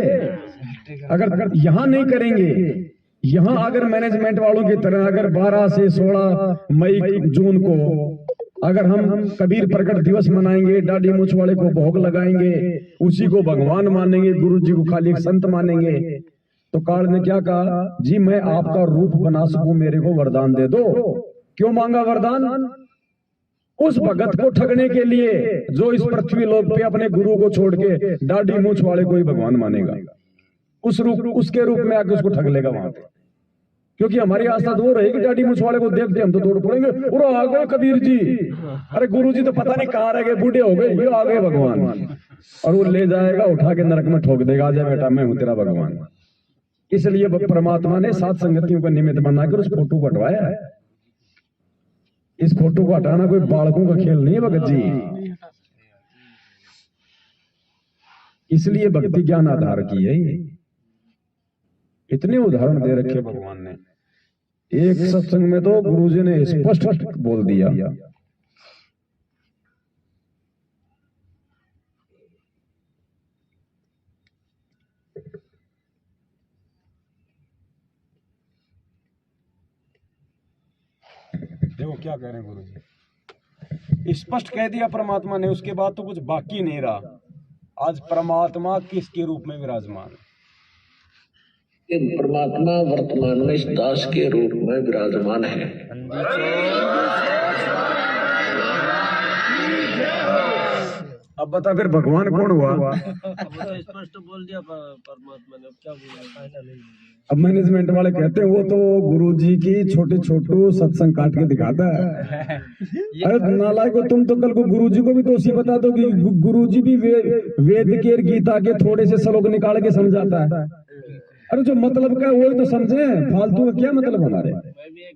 अगर यहाँ नहीं करेंगे, यहाँ अगर मैनेजमेंट वालों की तरह अगर 12 से 16 मई जून को अगर हम कबीर प्रकट दिवस मनाएंगे, दाढ़ी मूंछ वाले को भोग लगाएंगे, उसी को भगवान मानेंगे, गुरु जी को खाली एक संत मानेंगे, तो काल ने क्या कहा? जी मैं आपका रूप बना सकूं, मेरे को वरदान दे दो। क्यों मांगा वरदान? उस भगत को ठगने के लिए जो इस पृथ्वी लोक पे अपने गुरु को छोड़ के दाढ़ी मूंछ वाले को ही भगवान मानेगा। उसके रूप में आके उसको ठग लेगा वहां पे। क्योंकि हमारी आस्था तो वो रहेगी, दाढ़ी मूंछ वाले को देखते हम तो दौड़ पड़ेंगे, उरो आ गए कबीर जी, अरे गुरु जी तो पता नहीं कहाँ रह गए, बूढ़े हो गए, ये आ गए भगवान। और वो ले जाएगा, उठा के नरक में ठोक देगा, आजा बेटा मैं हूं तेरा भगवान। इसलिए परमात्मा ने 7 संगतियों का निमित्त बनाकर उस फोटो को हटवाया है। इस फोटो को हटाना कोई बालकों का खेल नहीं है भगत जी। इसलिए भक्ति ज्ञान आधार की है। इतने उदाहरण दे रखे भगवान ने। एक सत्संग में तो गुरुजी ने स्पष्ट बोल दिया, देखो क्या कह रहे हैं गुरुजी, स्पष्ट कह दिया परमात्मा ने। उसके बाद तो कुछ बाकी नहीं रहा। आज परमात्मा किसके रूप में विराजमान है? परमात्मा वर्तमान में इस दास के रूप में विराजमान है। अब बता फिर भगवान कौन हुआ? स्पष्ट बोल दिया परमात्मा ने, क्या बोला? अब मैनेजमेंट वाले कहते हैं वो तो गुरुजी की छोटे छोटू सत्संग काट के दिखाता है। अरे नालायक को, तुम तो कल को गुरुजी को भी तो उसी बता दो कि गुरुजी भी वेद के गीता के थोड़े से श्लोक निकाल के समझाता है। अरे जो मतलब का वही तो समझे, फालतू का क्या मतलब हमारे?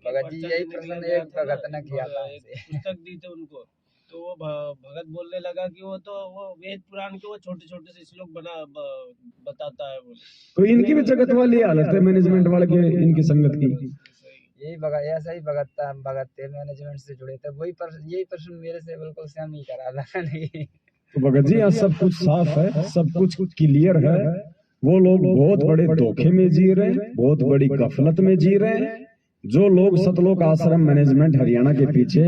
भगत जी यही प्रश्न एक भगत ने किया था, पुस्तक दी थी उनको, तो वो भगत बोलने लगा कि वो तो वो वेद पुराण के वो छोटे छोटे से श्लोक बताता है बोले। तो इनकी भी जगत वाली हालत है मैनेजमेंट वाले के, इनकी संगत की। यही भगत, ऐसा ही भगत था, भगत थे मैनेजमेंट से जुड़े थे, वही यही प्रश्न मेरे से बिल्कुल सेम ही करा था। नहीं तो भगत जी यहाँ सब कुछ साफ है, सब कुछ क्लियर है। वो लोग बहुत बड़े धोखे में जी रहे हैं, बहुत बड़ी गफलत में जी रहे हैं। जो लोग सतलोक आश्रम मैनेजमेंट हरियाणा के पीछे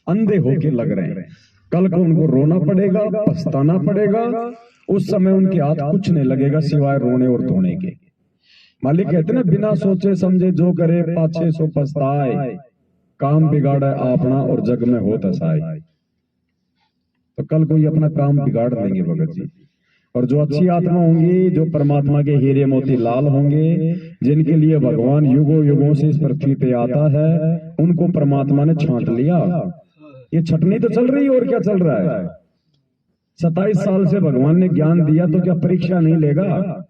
अंधे होके लग रहे हैं, कल को उनको रोना पड़ेगा, पछताना पड़ेगा। उस समय उनके हाथ कुछ नहीं लगेगा सिवाय रोने और धोने के। मालिक कहते ना, बिना सोचे समझे जो करे पाछे सो पछताए, काम बिगाड़ा अपना और जग में हो तसाए। तो कल को ये अपना काम बिगाड़ देंगे भगत जी। और जो अच्छी आत्मा होंगी, जो परमात्मा के हीरे मोती लाल होंगे, जिनके लिए भगवान युगों युगों से इस पृथ्वी पे आता है, उनको परमात्मा ने छांट लिया। ये छटनी तो चल रही है, और क्या चल रहा है। 27 साल से भगवान ने ज्ञान दिया, तो क्या परीक्षा नहीं लेगा।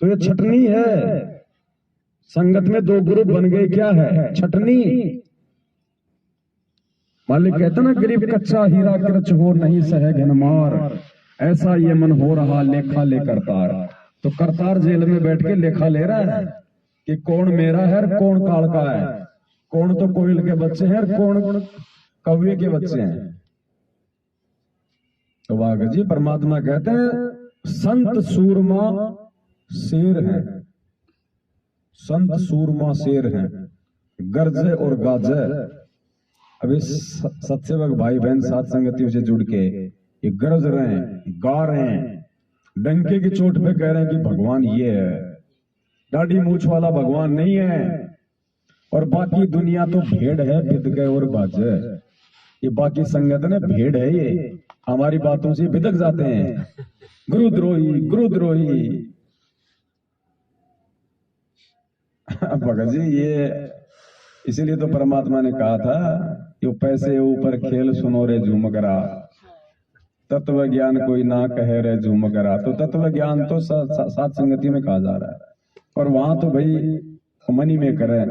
तो ये छटनी है। संगत में 2 ग्रुप बन गए, क्या है, छटनी। मालिक कहता ना, गरीब कच्चा हीरा कृच हो नहीं सहे घनमार, ऐसा ये मन हो रहा लेखा ले करतार। तो करतार जेल में बैठ के लेखा ले रहा है कि कौन मेरा है, कौन काल का है, कौन तो कोयल के बच्चे हैं, कौन कौवे के बच्चे हैं। तो वाह जी, परमात्मा कहते हैं संत सूरमा शेर है, संत सूरमा शेर है, गरजे और गाजे। अभी सत्सेवक भाई बहन साथ संगतियों से जुड़ के ये गरज रहे हैं, गा रहे हैं, डंके की चोट पे कह रहे हैं कि भगवान ये है, दाढ़ी मूछ वाला भगवान नहीं है। और बाकी दुनिया तो भेड़ है, बिद गए और बाजे। ये बाकी संगत ने भेड़ है, ये हमारी बातों से बिदक जाते हैं। गुरुद्रोही, गुरुद्रोही। भगत जी, ये इसीलिए तो परमात्मा ने कहा था, यो पैसे ऊपर खेल सुनो रे झूमकरा, तत्व ज्ञान कोई ना कहे रे झूमकरा। तो तत्व ज्ञान तो सात संगति में कहा जा रहा है। और वहां तो भाई मनी में करे,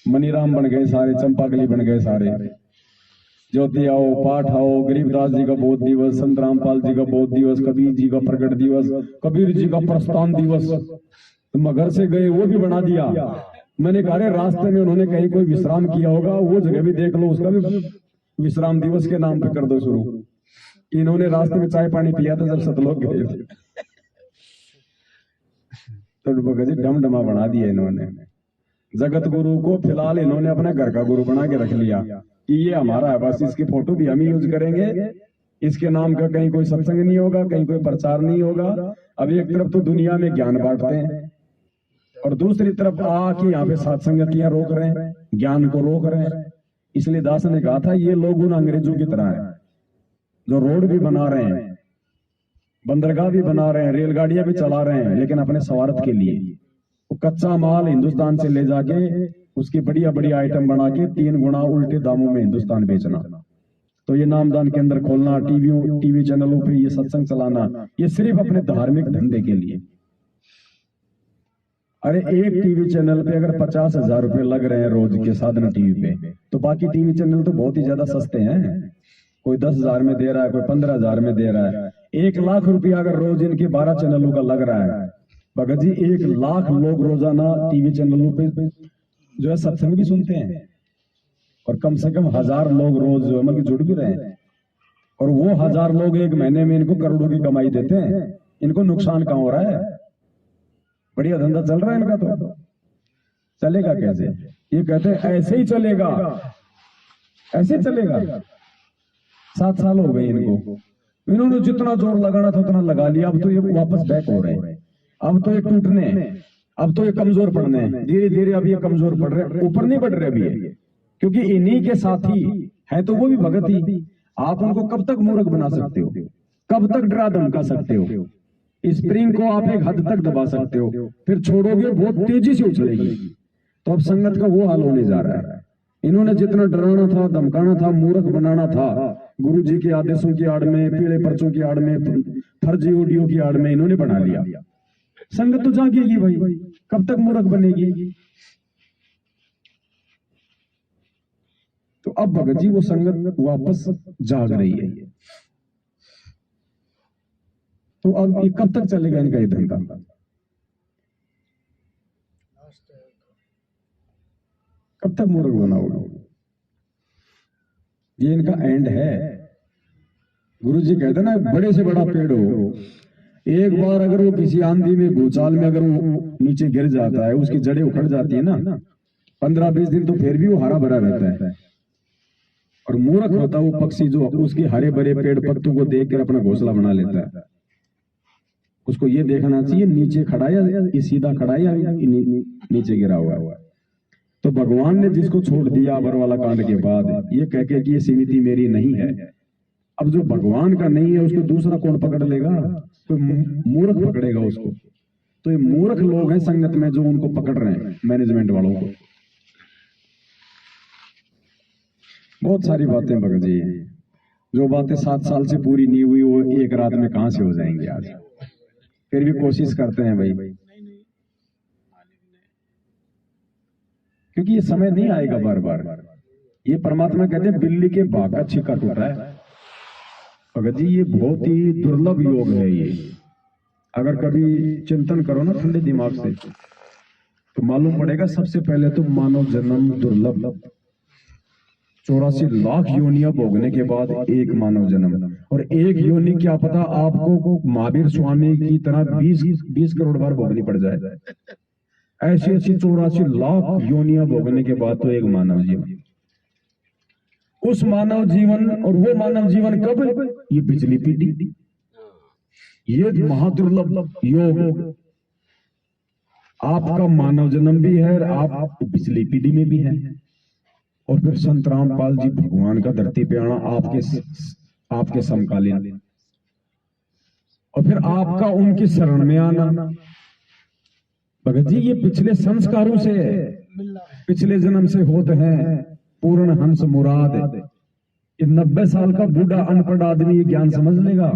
मनीराम बन गए सारे, चंपाकली बन गए सारे। ज्योति आओ, पाठ आओ, गरीबदास जी का बोध दिवस, संत रामपाल जी का बोध दिवस, कबीर जी का प्रकट दिवस, कबीर जी का प्रस्थान दिवस। तो मगर से गए वो भी बना दिया। मैंने कहा रास्ते में उन्होंने कहीं कोई विश्राम किया होगा, वो जगह भी देख लो, उसका भी विश्राम दिवस के नाम पे कर दो शुरू। इन्होंने रास्ते में चाय पानी पिया था जब सतलोक गए थे। तो भगत जी डमडमा बना दिया इन्होंने। जगत गुरु को फिलहाल इन्होंने अपने घर का गुरु बना के रख लिया कि ये हमारा है, बस इसकी फोटो भी हम ही यूज करेंगे, इसके नाम का कहीं कोई सत्संग नहीं होगा, कहीं कोई प्रचार नहीं होगा। अब एक तरफ तो दुनिया में ज्ञान बांटते हैं और दूसरी तरफ आके यहाँ पे सत्संगतियां रोक रहे हैं, ज्ञान को रोक रहे हैं। इसलिए दास ने कहा था, ये लोग उन अंग्रेजों की तरह है जो रोड भी बना रहे हैं, बंदरगाह भी बना रहे हैं, रेलगाड़ियां भी चला रहे हैं, लेकिन अपने स्वार्थ के लिए। वो कच्चा माल हिंदुस्तान से ले जाके उसकी बढ़िया बढ़िया आइटम बना के 3 गुना उल्टे दामों में हिंदुस्तान बेचना। तो ये नामदान केंद्र खोलना, टीवी चैनलों पे ये सत्संग चलाना, ये सिर्फ अपने धार्मिक धंधे के लिए। अरे एक टीवी चैनल पे अगर 50,000 रुपए लग रहे हैं रोज के साधना टीवी पे, तो बाकी टीवी चैनल तो बहुत ही ज्यादा सस्ते हैं। कोई 10,000 में दे रहा है, कोई 15,000 में दे रहा है। 1 लाख रुपया अगर रोज इनके 12 चैनलों का लग रहा है, भगत जी 1 लाख लोग रोजाना टीवी चैनलों पे जो है सत्संग भी सुनते हैं, और कम से कम 1000 लोग रोज जो है जुड़ भी रहे हैं। और वो 1000 लोग एक महीने में इनको करोड़ों की कमाई देते हैं। इनको नुकसान कहाँ हो रहा है? बढ़िया धंधा चल रहा है इनका। तो चलेगा कैसे? ये कहते हैं ऐसे ही चलेगा, ऐसे चलेगा। 7 साल हो गए इनको, इन्होंने जितना जोर लगाना था उतना लगा लिया। अब तो ये वापस बैक हो रहे हैं, अब तो ये टूटने, अब तो ये कमजोर पड़ने हैं। धीरे धीरे अब ये कमजोर पड़ रहे हैं, ऊपर नहीं बढ़ रहे अभी ये, क्योंकि इन्हीं के साथी है तो वो भी भगत ही। आप उनको कब तक मूर्ख बना सकते हो? कब तक डरा धमका सकते हो? स्प्रिंग को आप एक हद तक दबा सकते हो, फिर छोड़ोगे बहुत तेजी से उछलेगी। तो अब संगत का वो हाल होने जा रहा है। इन्होंने जितना डराना था, धमकाना था, मूर्ख बनाना था, गुरु जी के आदेशों की आड़ में, पीले पर्चों की आड़ में, फर्जी ऑडियो की आड़ में इन्होंने बना लिया। संगत तो जागेगी भाई, कब तक मूर्ख बनेगी? तो अब भगत जी वो संगत वापस जाग रही है। तो अब ये कब तक चलेगा इनका ये धंधा? कब तक मूर्ख बनाओगे? ये इनका एंड है। गुरु जी कहते ना, बड़े से बड़ा पेड़ हो, एक बार अगर वो किसी आंधी में, भूचाल में अगर वो नीचे गिर जाता है, उसकी जड़ें उखड़ जाती है ना, 15-20 दिन तो फिर भी वो हरा भरा रहता है। और मूर्ख होता वो पक्षी जो उसके हरे भरे पेड़ पत्तों को देखकर अपना घोंसला बना लेता है। उसको ये देखना चाहिए नीचे खड़ा है या सीधा खड़ा है या नीचे गिरा हुआ है। तो भगवान ने जिसको छोड़ दिया अबर वाला कांड के बाद ये कह के कि ये समिति मेरी नहीं है, अब जो भगवान का नहीं है उसको दूसरा कौन पकड़ लेगा? कोई मूर्ख पकड़ेगा उसको। तो ये मूर्ख लोग हैं संगत में जो उनको पकड़ रहे हैं, मैनेजमेंट वालों को। बहुत सारी बातें भगत जी, जो बातें 7 साल से पूरी नहीं हुई वो एक रात में कहां से हो जाएंगी आज। फिर भी कोशिश करते हैं भाई, क्योंकि ये समय नहीं आएगा बार बार। ये परमात्मा कहते हैं बिल्ली के भाग का छिक्का टूटा है। भगत जी ये बहुत ही दुर्लभ योग है ये। अगर कभी चिंतन करो ना ठंडे दिमाग से तो मालूम पड़ेगा सबसे पहले तो मानव जन्म दुर्लभ। 84 लाख योनियां भोगने के बाद एक मानव जन्म, और एक योनि क्या पता आपको महावीर स्वामी की तरह 20 करोड़ बार भोगनी पड़ जाए। ऐसी 84 लाख योनियां भोगने के बाद तो एक मानव जीवन। उस मानव जीवन, और वो मानव जीवन कब? ये पिछली पीढ़ी। ये महादुर्लभ योग। आपका मानव जन्म भी है, आप पिछली पीढ़ी में भी है। और फिर संत रामपाल जी भगवान का धरती पे आना आपके समकालीन, और फिर आपका उनकी शरण में आना। भगत जी ये पिछले संस्कारों से, पिछले जन्म से होते हैं। पूर्ण हंस मुराद। ये 90 साल का बूढ़ा अनपढ़ आदमी ये ज्ञान समझ लेगा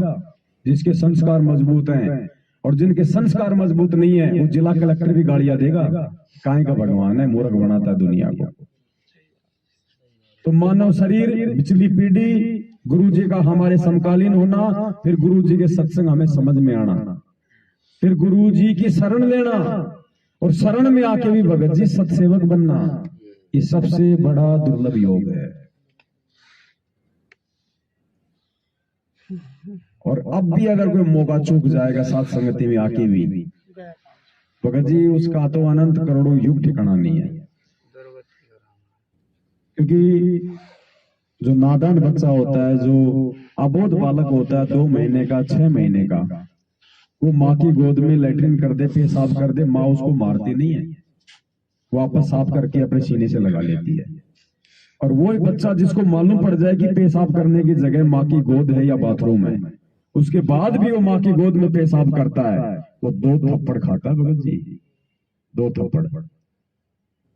जिसके संस्कार मजबूत हैं, और जिनके संस्कार मजबूत नहीं है वो जिला कलेक्टर भी गालियां देगा। काहे का भगवान है, मूर्ख बनाता है दुनिया को। तो मानव शरीर, पिछली पीढ़ी, गुरु जी का हमारे समकालीन होना, फिर गुरु जी के सत्संग हमें समझ में आना, फिर गुरु जी की शरण लेना, और शरण में आके भी भगत जी सत्सेवक बनना। ये सबसे बड़ा दुर्लभ योग है। और अब भी अगर कोई मौका चूक जाएगा साथ संगति में आके भी, भगत जी उसका तो अनंत करोड़ों युग ठिकाना नहीं है। क्योंकि जो नादान बच्चा होता है, जो अबोध बालक होता है 2 महीने का, 6 महीने का, वो माँ की गोद में लैट्रिन कर दे, पेशाब कर दे, माँ उसको मारती नहीं है, वापस साफ करके अपने सीने से लगा लेती है। और वो बच्चा जिसको मालूम पड़ जाए कि पेशाब करने की जगह माँ की गोद है या बाथरूम है, उसके बाद भी वो माँ की गोद में पेशाब करता है, वो 2 थप्पड़ खाता है भगत जी, 2 थप्पड़।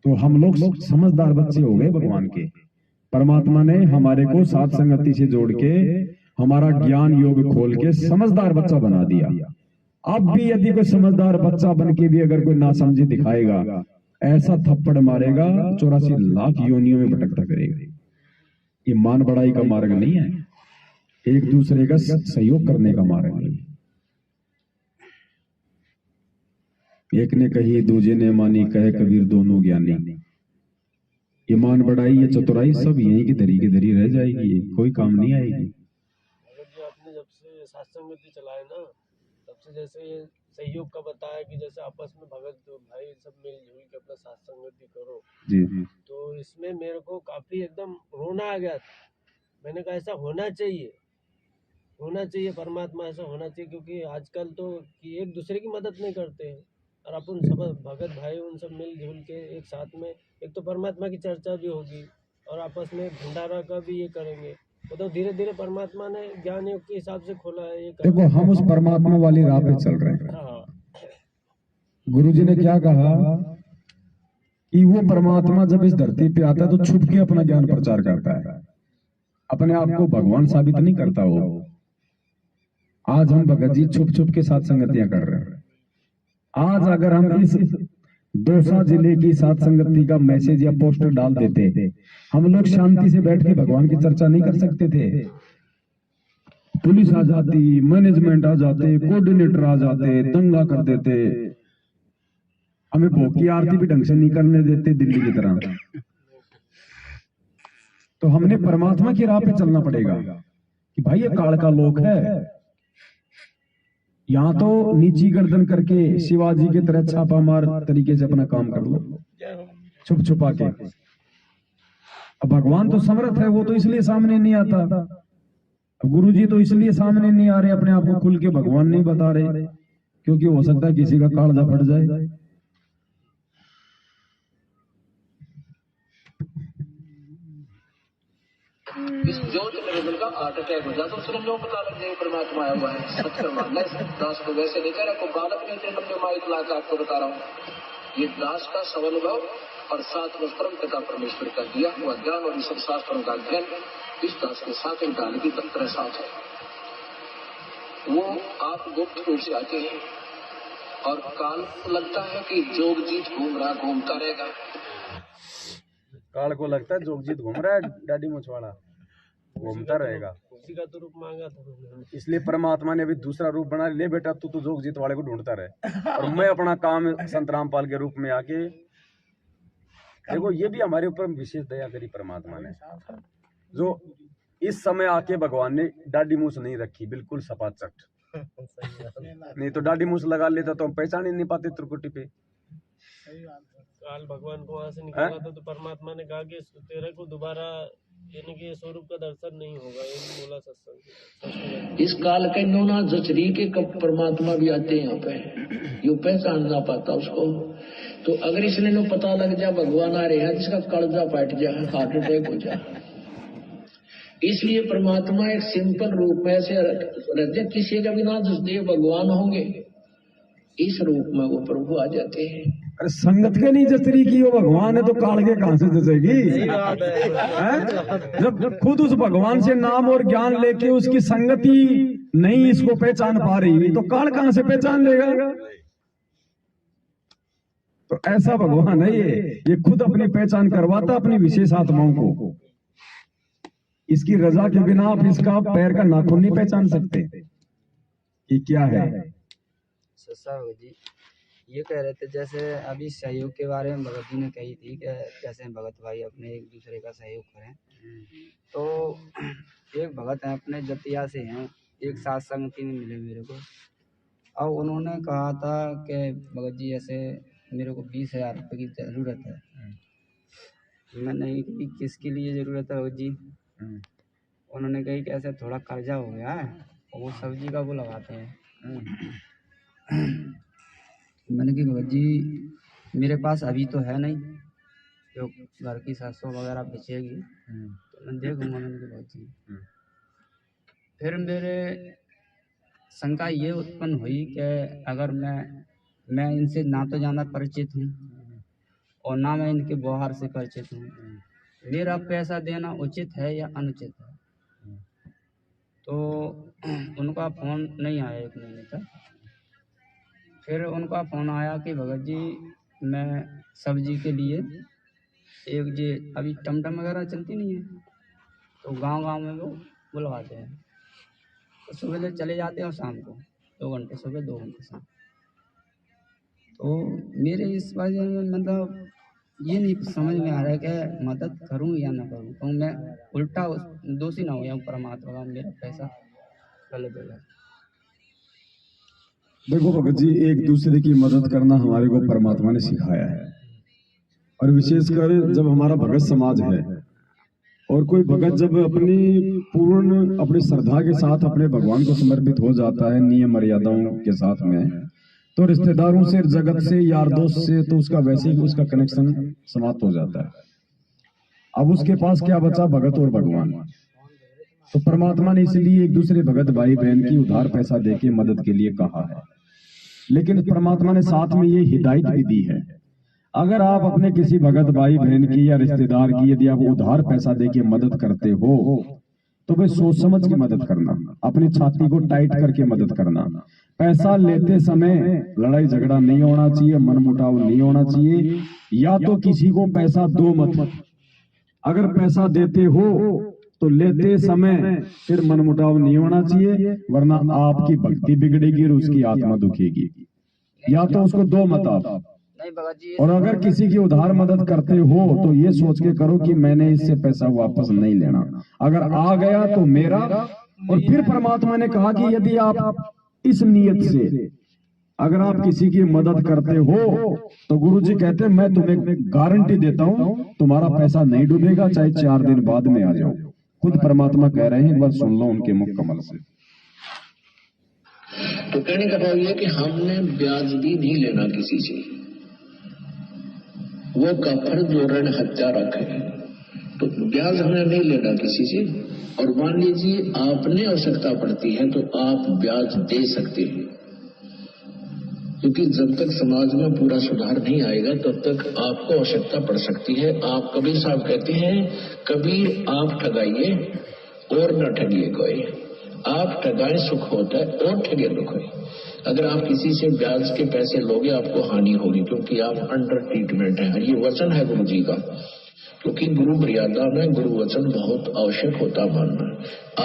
तो हम लोग समझदार बच्चे हो गए भगवान के। परमात्मा ने हमारे को साथ संगति से जोड़ के, हमारा ज्ञान योग खोल के समझदार बच्चा बना दिया। अब भी यदि कोई समझदार बच्चा बन के भी अगर कोई नासमझी दिखाएगा, ऐसा थप्पड़ मारेगा 84 लाख योनियों में भटकता करेगा। ये मान बढ़ाई का मार्ग नहीं है, एक दूसरे का सहयोग करने का मार्ग नहीं। एक ने कही दूजे ने मानी, कहे कबीर दोनों ज्ञानी। ये मान बढ़ाई, ये चतुराई सब यहीं की धरी की धरी रह जाएगी, कोई काम नहीं आएगी। आपने जब से सत्संग में चलाए ना, तब से जैसे ये सहयोग का बताया कि जैसे आपस में भगत भाई सब मिलजुल के अपना सत्संग करो जी, तो इसमें मेरे को काफी एकदम रोना आ गया था। मैंने कहा ऐसा होना चाहिए, होना चाहिए, परमात्मा ऐसा होना चाहिए। क्योंकि आजकल तो कि एक दूसरे की मदद नहीं करते हैं, और अपन सब भगत भाई उन सब मिलजुल के एक साथ में, एक तो परमात्मा की चर्चा भी होगी और आपस में भंडारा का भी ये करेंगे। तो धीरे धीरे परमात्मा ने ज्ञान योग के हिसाब से खोला है ये। देखो हम उस परमात्मा वाली राह पे चल रहे हैं। हाँ, गुरु जी ने क्या कहा कि वो परमात्मा जब इस धरती पे आता है तो छुप के अपना ज्ञान प्रचार करता है, अपने आप को भगवान साबित नहीं करता वो। आज हम भगत जी छुप छुप के साथ संगतियां कर रहे हैं। आज अगर हम इस दौसा जिले की साथ संगति का मैसेज या पोस्टर डाल देते, हम लोग शांति से बैठ के भगवान की चर्चा नहीं कर सकते थे। पुलिस आ जाती, मैनेजमेंट आ जाते, कोऑर्डिनेटर आ जाते, दंगा कर देते, हमें भोग की आरती भी ढंग से नहीं करने देते दिल्ली की तरह। तो हमने परमात्मा की राह पे चलना पड़ेगा कि भाई ये काल का लोक है। यहाँ तो नीची गर्दन करके शिवाजी की तरह छापा मार तरीके से अपना काम कर लो, छुप छुपा के। अब भगवान तो समर्थ है, वो तो इसलिए सामने नहीं आता। अब गुरु जी तो इसलिए सामने नहीं आ रहे, अपने आप को खुल के भगवान नहीं बता रहे, क्योंकि हो सकता है किसी का कालजा फट जाए। इस ज्योत निवेदन का हार्ट अटैक हो जाता तो उसने लोग पता लग जाए परमात्मा आया हुआ है। सच कर मानना है। दास को वैसे नहीं कह रहा, को बालक नहीं थे, लंबे माइक ला के आपको बता रहा हूँ। ये दास का सवनुभव और साथ में परम पिता परमेश्वर का दिया हुआ ज्ञान और इन सब शास्त्रों का अध्ययन इस दास के साथ एक डाल की तरह साथ है। वो आप गुप्त रूप से आते हैं और काल लगता है कि जोगजीत घूमता रहेगा। काल को लगता है जोगजीत घूम रहा है, डाडी मछवाड़ा घूमता रहेगा। उसी का तो रूप मांगा था, इसलिए परमात्मा ने अभी दूसरा रूप बना ले, बेटा तू तो जोगजीत वाले को ढूंढता रहे और मैं अपना काम संत रामपाल के रूप में आके। देखो ये भी हमारे ऊपर विशेष दया करी परमात्मा ने, जो इस समय आके भगवान ने डाडी मूछ नहीं रखी, बिल्कुल सपाचट। नहीं तो डाडी मूछ लगा लेता तो हम पहचान ही नहीं पाते त्रिकुटी पे। काल भगवान को वहां से निकाला था तो परमात्मा ने कहा कि तेरे को दोबारा यानी कि स्वरूप का दर्शन नहीं होगा, ये बोला सत्संग। इस काल के नोना जचरी के कब परमात्मा भी आते हैं यहाँ पे, यू पहचान ना पाता उसको। तो अगर इसने नो पता लग जा भगवान आ रहे हैं, जिसका कड़जा फट जा, हार्ट अटैक हो जा। इसलिए परमात्मा एक सिंपल रूप में ऐसे रहते, किसी का भी ना जसदेव भगवान होंगे, इस रूप में वो प्रभु आ जाते हैं। अरे संगत के नहीं जचरी की वो भगवान है तो काल के कहां से जचेगी? जब खुद उस भगवान से नाम और ज्ञान लेके उसकी संगति नहीं इसको पहचान पा रही तो काल कहां से पहचान लेगा? तो ऐसा भगवान है ये खुद अपनी पहचान करवाता अपनी विशेष आत्माओं को। इसकी रजा के बिना आप इसका पैर का नाखून नहीं पहचान सकते कि क्या है। जी ये कह रहे थे जैसे अभी सहयोग के बारे में भगत जी ने कही थी कि कैसे भगत भाई अपने एक दूसरे का सहयोग करें। तो एक भगत हैं अपने जतिया से हैं, एक साथ संगति में मिले मेरे को, और उन्होंने कहा था कि भगत जी ऐसे मेरे को 20,000 रुपये की ज़रूरत है। मैंने कही किसके लिए ज़रूरत है भगत जी? उन्होंने कही कि ऐसे थोड़ा कर्जा हो गया है और वो सब्जी का वो लगाते हैं। मैंने कहा भगत जी मेरे पास अभी तो है नहीं, जो घर की सरसों वगैरह बेचेगी तो मैं देखूँगा। मैंने कहा भगत जी, फिर मेरे शंका ये उत्पन्न हुई कि अगर मैं इनसे ना तो ज़्यादा परिचित हूँ और ना मैं इनके व्यवहार से परिचित हूँ, मेरा पैसा देना उचित है या अनुचित है? तो उनका फ़ोन नहीं आया 1 महीने तक। फिर उनका फ़ोन आया कि भगत जी मैं सब्जी के लिए एक जे अभी टमटम वगैरह चलती नहीं है तो गांव में वो बुलवाते हैं, तो सुबह चले जाते हैं और शाम को 2 घंटे सुबह 2 घंटे शाम। तो मेरे इस वजह में मतलब ये नहीं समझ में आ रहा है कि मदद करूं या ना करूं, तो मैं उल्टा दोषी ना हो जाऊं परमात्मा का, मेरा पैसा गलत हो जाए। देखो भगत जी, एक दूसरे की मदद करना हमारे को परमात्मा ने सिखाया है, और विशेषकर जब हमारा भगत समाज है और कोई भगत जब अपनी श्रद्धा के साथ अपने भगवान को समर्पित हो जाता है नियम मर्यादाओं के साथ में, तो रिश्तेदारों से, जगत से, यार दोस्त से तो उसका वैसे ही उसका कनेक्शन समाप्त हो जाता है। अब उसके पास क्या बचा? भगत और भगवान। तो परमात्मा ने इसलिए एक दूसरे भगत भाई बहन की उधार पैसा देके मदद के लिए कहा है, लेकिन परमात्मा ने साथ में ये हिदायत भी दी है, अगर आप अपने किसी भगत भाई बहन की या रिश्तेदार की यदि आप उधार पैसा देके मदद करते हो तो भाई सोच समझ के मदद करना, अपनी छाती को टाइट करके मदद करना। पैसा लेते समय लड़ाई झगड़ा नहीं होना चाहिए, मनमुटाव नहीं होना चाहिए। या तो किसी को पैसा दो मत, अगर पैसा देते हो तो लेते समय फिर मनमुटाव नहीं होना चाहिए, वरना आपकी भक्ति बिगड़ेगी और उसकी आत्मा दुखेगी। या तो उसको दो मत आप। और अगर किसी की उधार मदद करते हो तो ये सोच के करो कि मैंने इससे पैसा वापस नहीं लेना, अगर आ गया तो मेरा। और फिर परमात्मा ने कहा कि यदि आप इस नियत से अगर आप किसी की मदद करते हो तो गुरुजी कहते हैं मैं तुम्हें गारंटी देता हूं तुम्हारा पैसा नहीं डूबेगा, चाहे 4 दिन बाद में आ जाओ। खुद परमात्मा कह रहे हैं, एक बार सुन लो उनके मुख कमल से। तो कहने का भाव यह कि हमने ब्याज भी नहीं लेना किसी से, वो काफर जो ऋण हत्या रखे, तो ब्याज हमें नहीं लेना किसी से। और मान लीजिए आपने आवश्यकता पड़ती है तो आप ब्याज दे सकते हैं, क्योंकि जब तक समाज में पूरा सुधार नहीं आएगा तब तक आपको आवश्यकता पड़ सकती है। आप कबीर साहब कहते हैं, कबीर आप ठगाइए और न ठगिए कोई, आप ठगाए सुख होता है और ठगे दुख है। अगर आप किसी से ब्याज के पैसे लोगे आपको हानि होगी, क्योंकि आप अंडर ट्रीटमेंट है। ये वचन है गुरु जी का, क्योंकि गुरु मर्यादा में गुरु वचन बहुत आवश्यक होता मानना।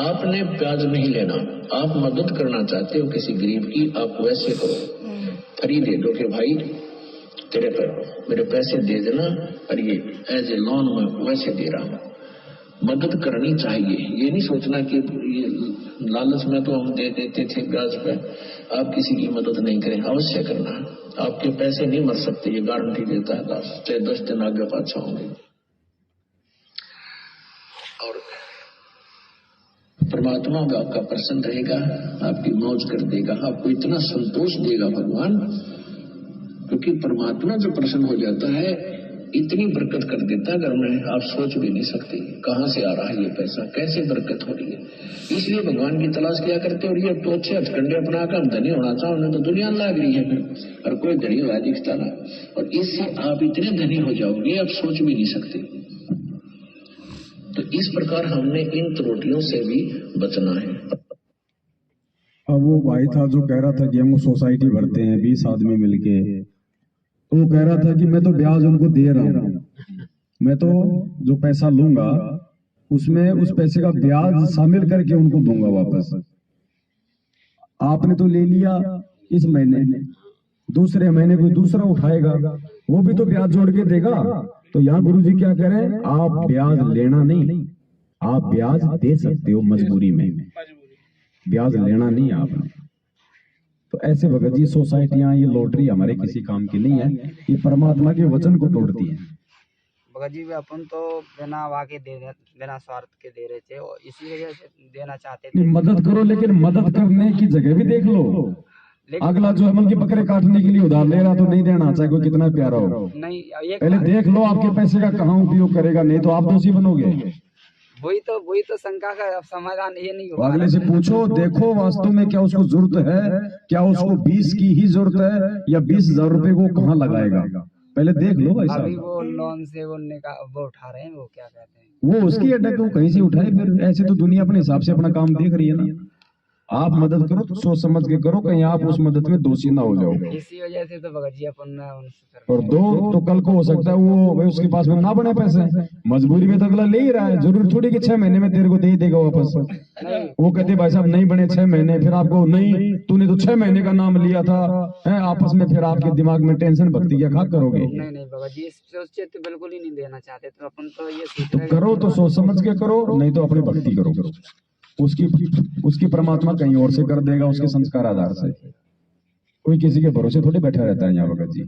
आपने ब्याज नहीं लेना, आप मदद करना चाहते हो किसी गरीब की, आप वैसे करो, फ्री दे दो कि भाई तेरे पर मेरे पैसे दे देना और ये एज ए लोन में वैसे दे रहा हूँ। मदद करनी चाहिए, ये नहीं सोचना कि ये लालच में तो हम दे देते थे ब्याज पे, आप किसी की मदद नहीं करें, अवश्य करना। आपके पैसे नहीं मर सकते, ये गारंटी देता है दास, चाहे 10 दिन आगे पाछा होंगे। और परमात्मा भी आपका प्रसन्न रहेगा, आपकी मौज कर देगा, आपको इतना संतोष देगा भगवान, क्योंकि परमात्मा जो प्रसन्न हो जाता है इतनी बरकत कर देता है घर में, आप सोच भी नहीं सकते कहां से आ रहा है ये पैसा, कैसे बरकत हो रही है। इसलिए भगवान की तलाश किया करते। और ये तो अच्छे हथकंडे अपना कर धनी होना चाहो, उन्हें तो दुनिया लाग रही है फिर, और कोई धनी हुआ दिखता ना। और इससे आप इतने धनी हो जाओगे आप सोच भी नहीं सकते। तो इस प्रकार हमने इन त्रुटियों से भी बचना है। अब वो भाई था जो कह रहा था कि हम सोसाइटी भरते हैं 20 आदमी मिलके, तो वो कह रहा था कि मैं तो ब्याज उनको दे रहा हूँ, मैं तो जो पैसा लूंगा उसमें उस पैसे का ब्याज शामिल करके उनको दूंगा वापस। आपने तो ले लिया इस महीने, दूसरे महीने कोई दूसरा उठाएगा, वो भी तो ब्याज जोड़ के देगा। तो यहाँ गुरुजी क्या कह रहे हैं, आप ब्याज लेना नहीं, आप ब्याज दे सकते हो मजबूरी में, ब्याज लेना नहीं आपने। तो ऐसे भगत जी सोसाइटियां, ये लॉटरी हमारे किसी काम की नहीं है, ये परमात्मा के वचन को तोड़ती है। भगत जी अपन तो बिना वाके बिना स्वार्थ के दे रहे थे, और इसी वजह से देना चाहते थे। मदद करो, लेकिन मदद करने की जगह भी देख लो। अगला जो अमल के बकरे काटने के लिए उधार ले रहा तो नहीं देना, चाहे कोई कितना प्यारा हो। नहीं, पहले देख लो आपके पैसे का कहाँ उपयोग करेगा, नहीं तो आप दोषी बनोगे। वही तो शंका का समाधान ये नहीं होगा। अगले से पूछो, देखो वास्तव में क्या उसको जरूरत है, क्या उसको 20 की ही जरूरत है या 20,000 रुपए को कहाँ लगाएगा, पहले देख लो भाई साहब। अभी वो लोन से वो उठा रहे हैं, वो क्या कहते हैं, वो उसकी अटैक वो कहीं से उठाए, फिर ऐसे तो दुनिया अपने हिसाब से अपना काम देख रही है ना। आप मदद करो तो सोच समझ के करो, कहीं आप उस मदद में दोषी ना हो जाओ। इसी वजह से तो भगत जी अपन और दो तो कल को हो सकता है वो भाई उसके पास में ना बने पैसे, मजबूरी में तो अगला ले ही रहा है, जरूरी थोड़ी कि 6 महीने में तेरे को दे ही देगा वापस। वो कहते भाई साहब नहीं बने 6 महीने, फिर आपको नहीं, तूने तो 6 महीने का नाम लिया था, है आपस में फिर आपके दिमाग में टेंशन भरती, क्या खा करोगे। नहीं भगत जी सोचे तो बिल्कुल ही नहीं देना चाहते, तो अपन तो ये तो करो तो सोच समझ के करो, नहीं तो अपनी भक्ति करो, उसकी परमात्मा कहीं और से कर देगा, उसके संस्कार आधार से। कोई किसी के भरोसे थोड़ी बैठा रहता है यहाँ भगत जी।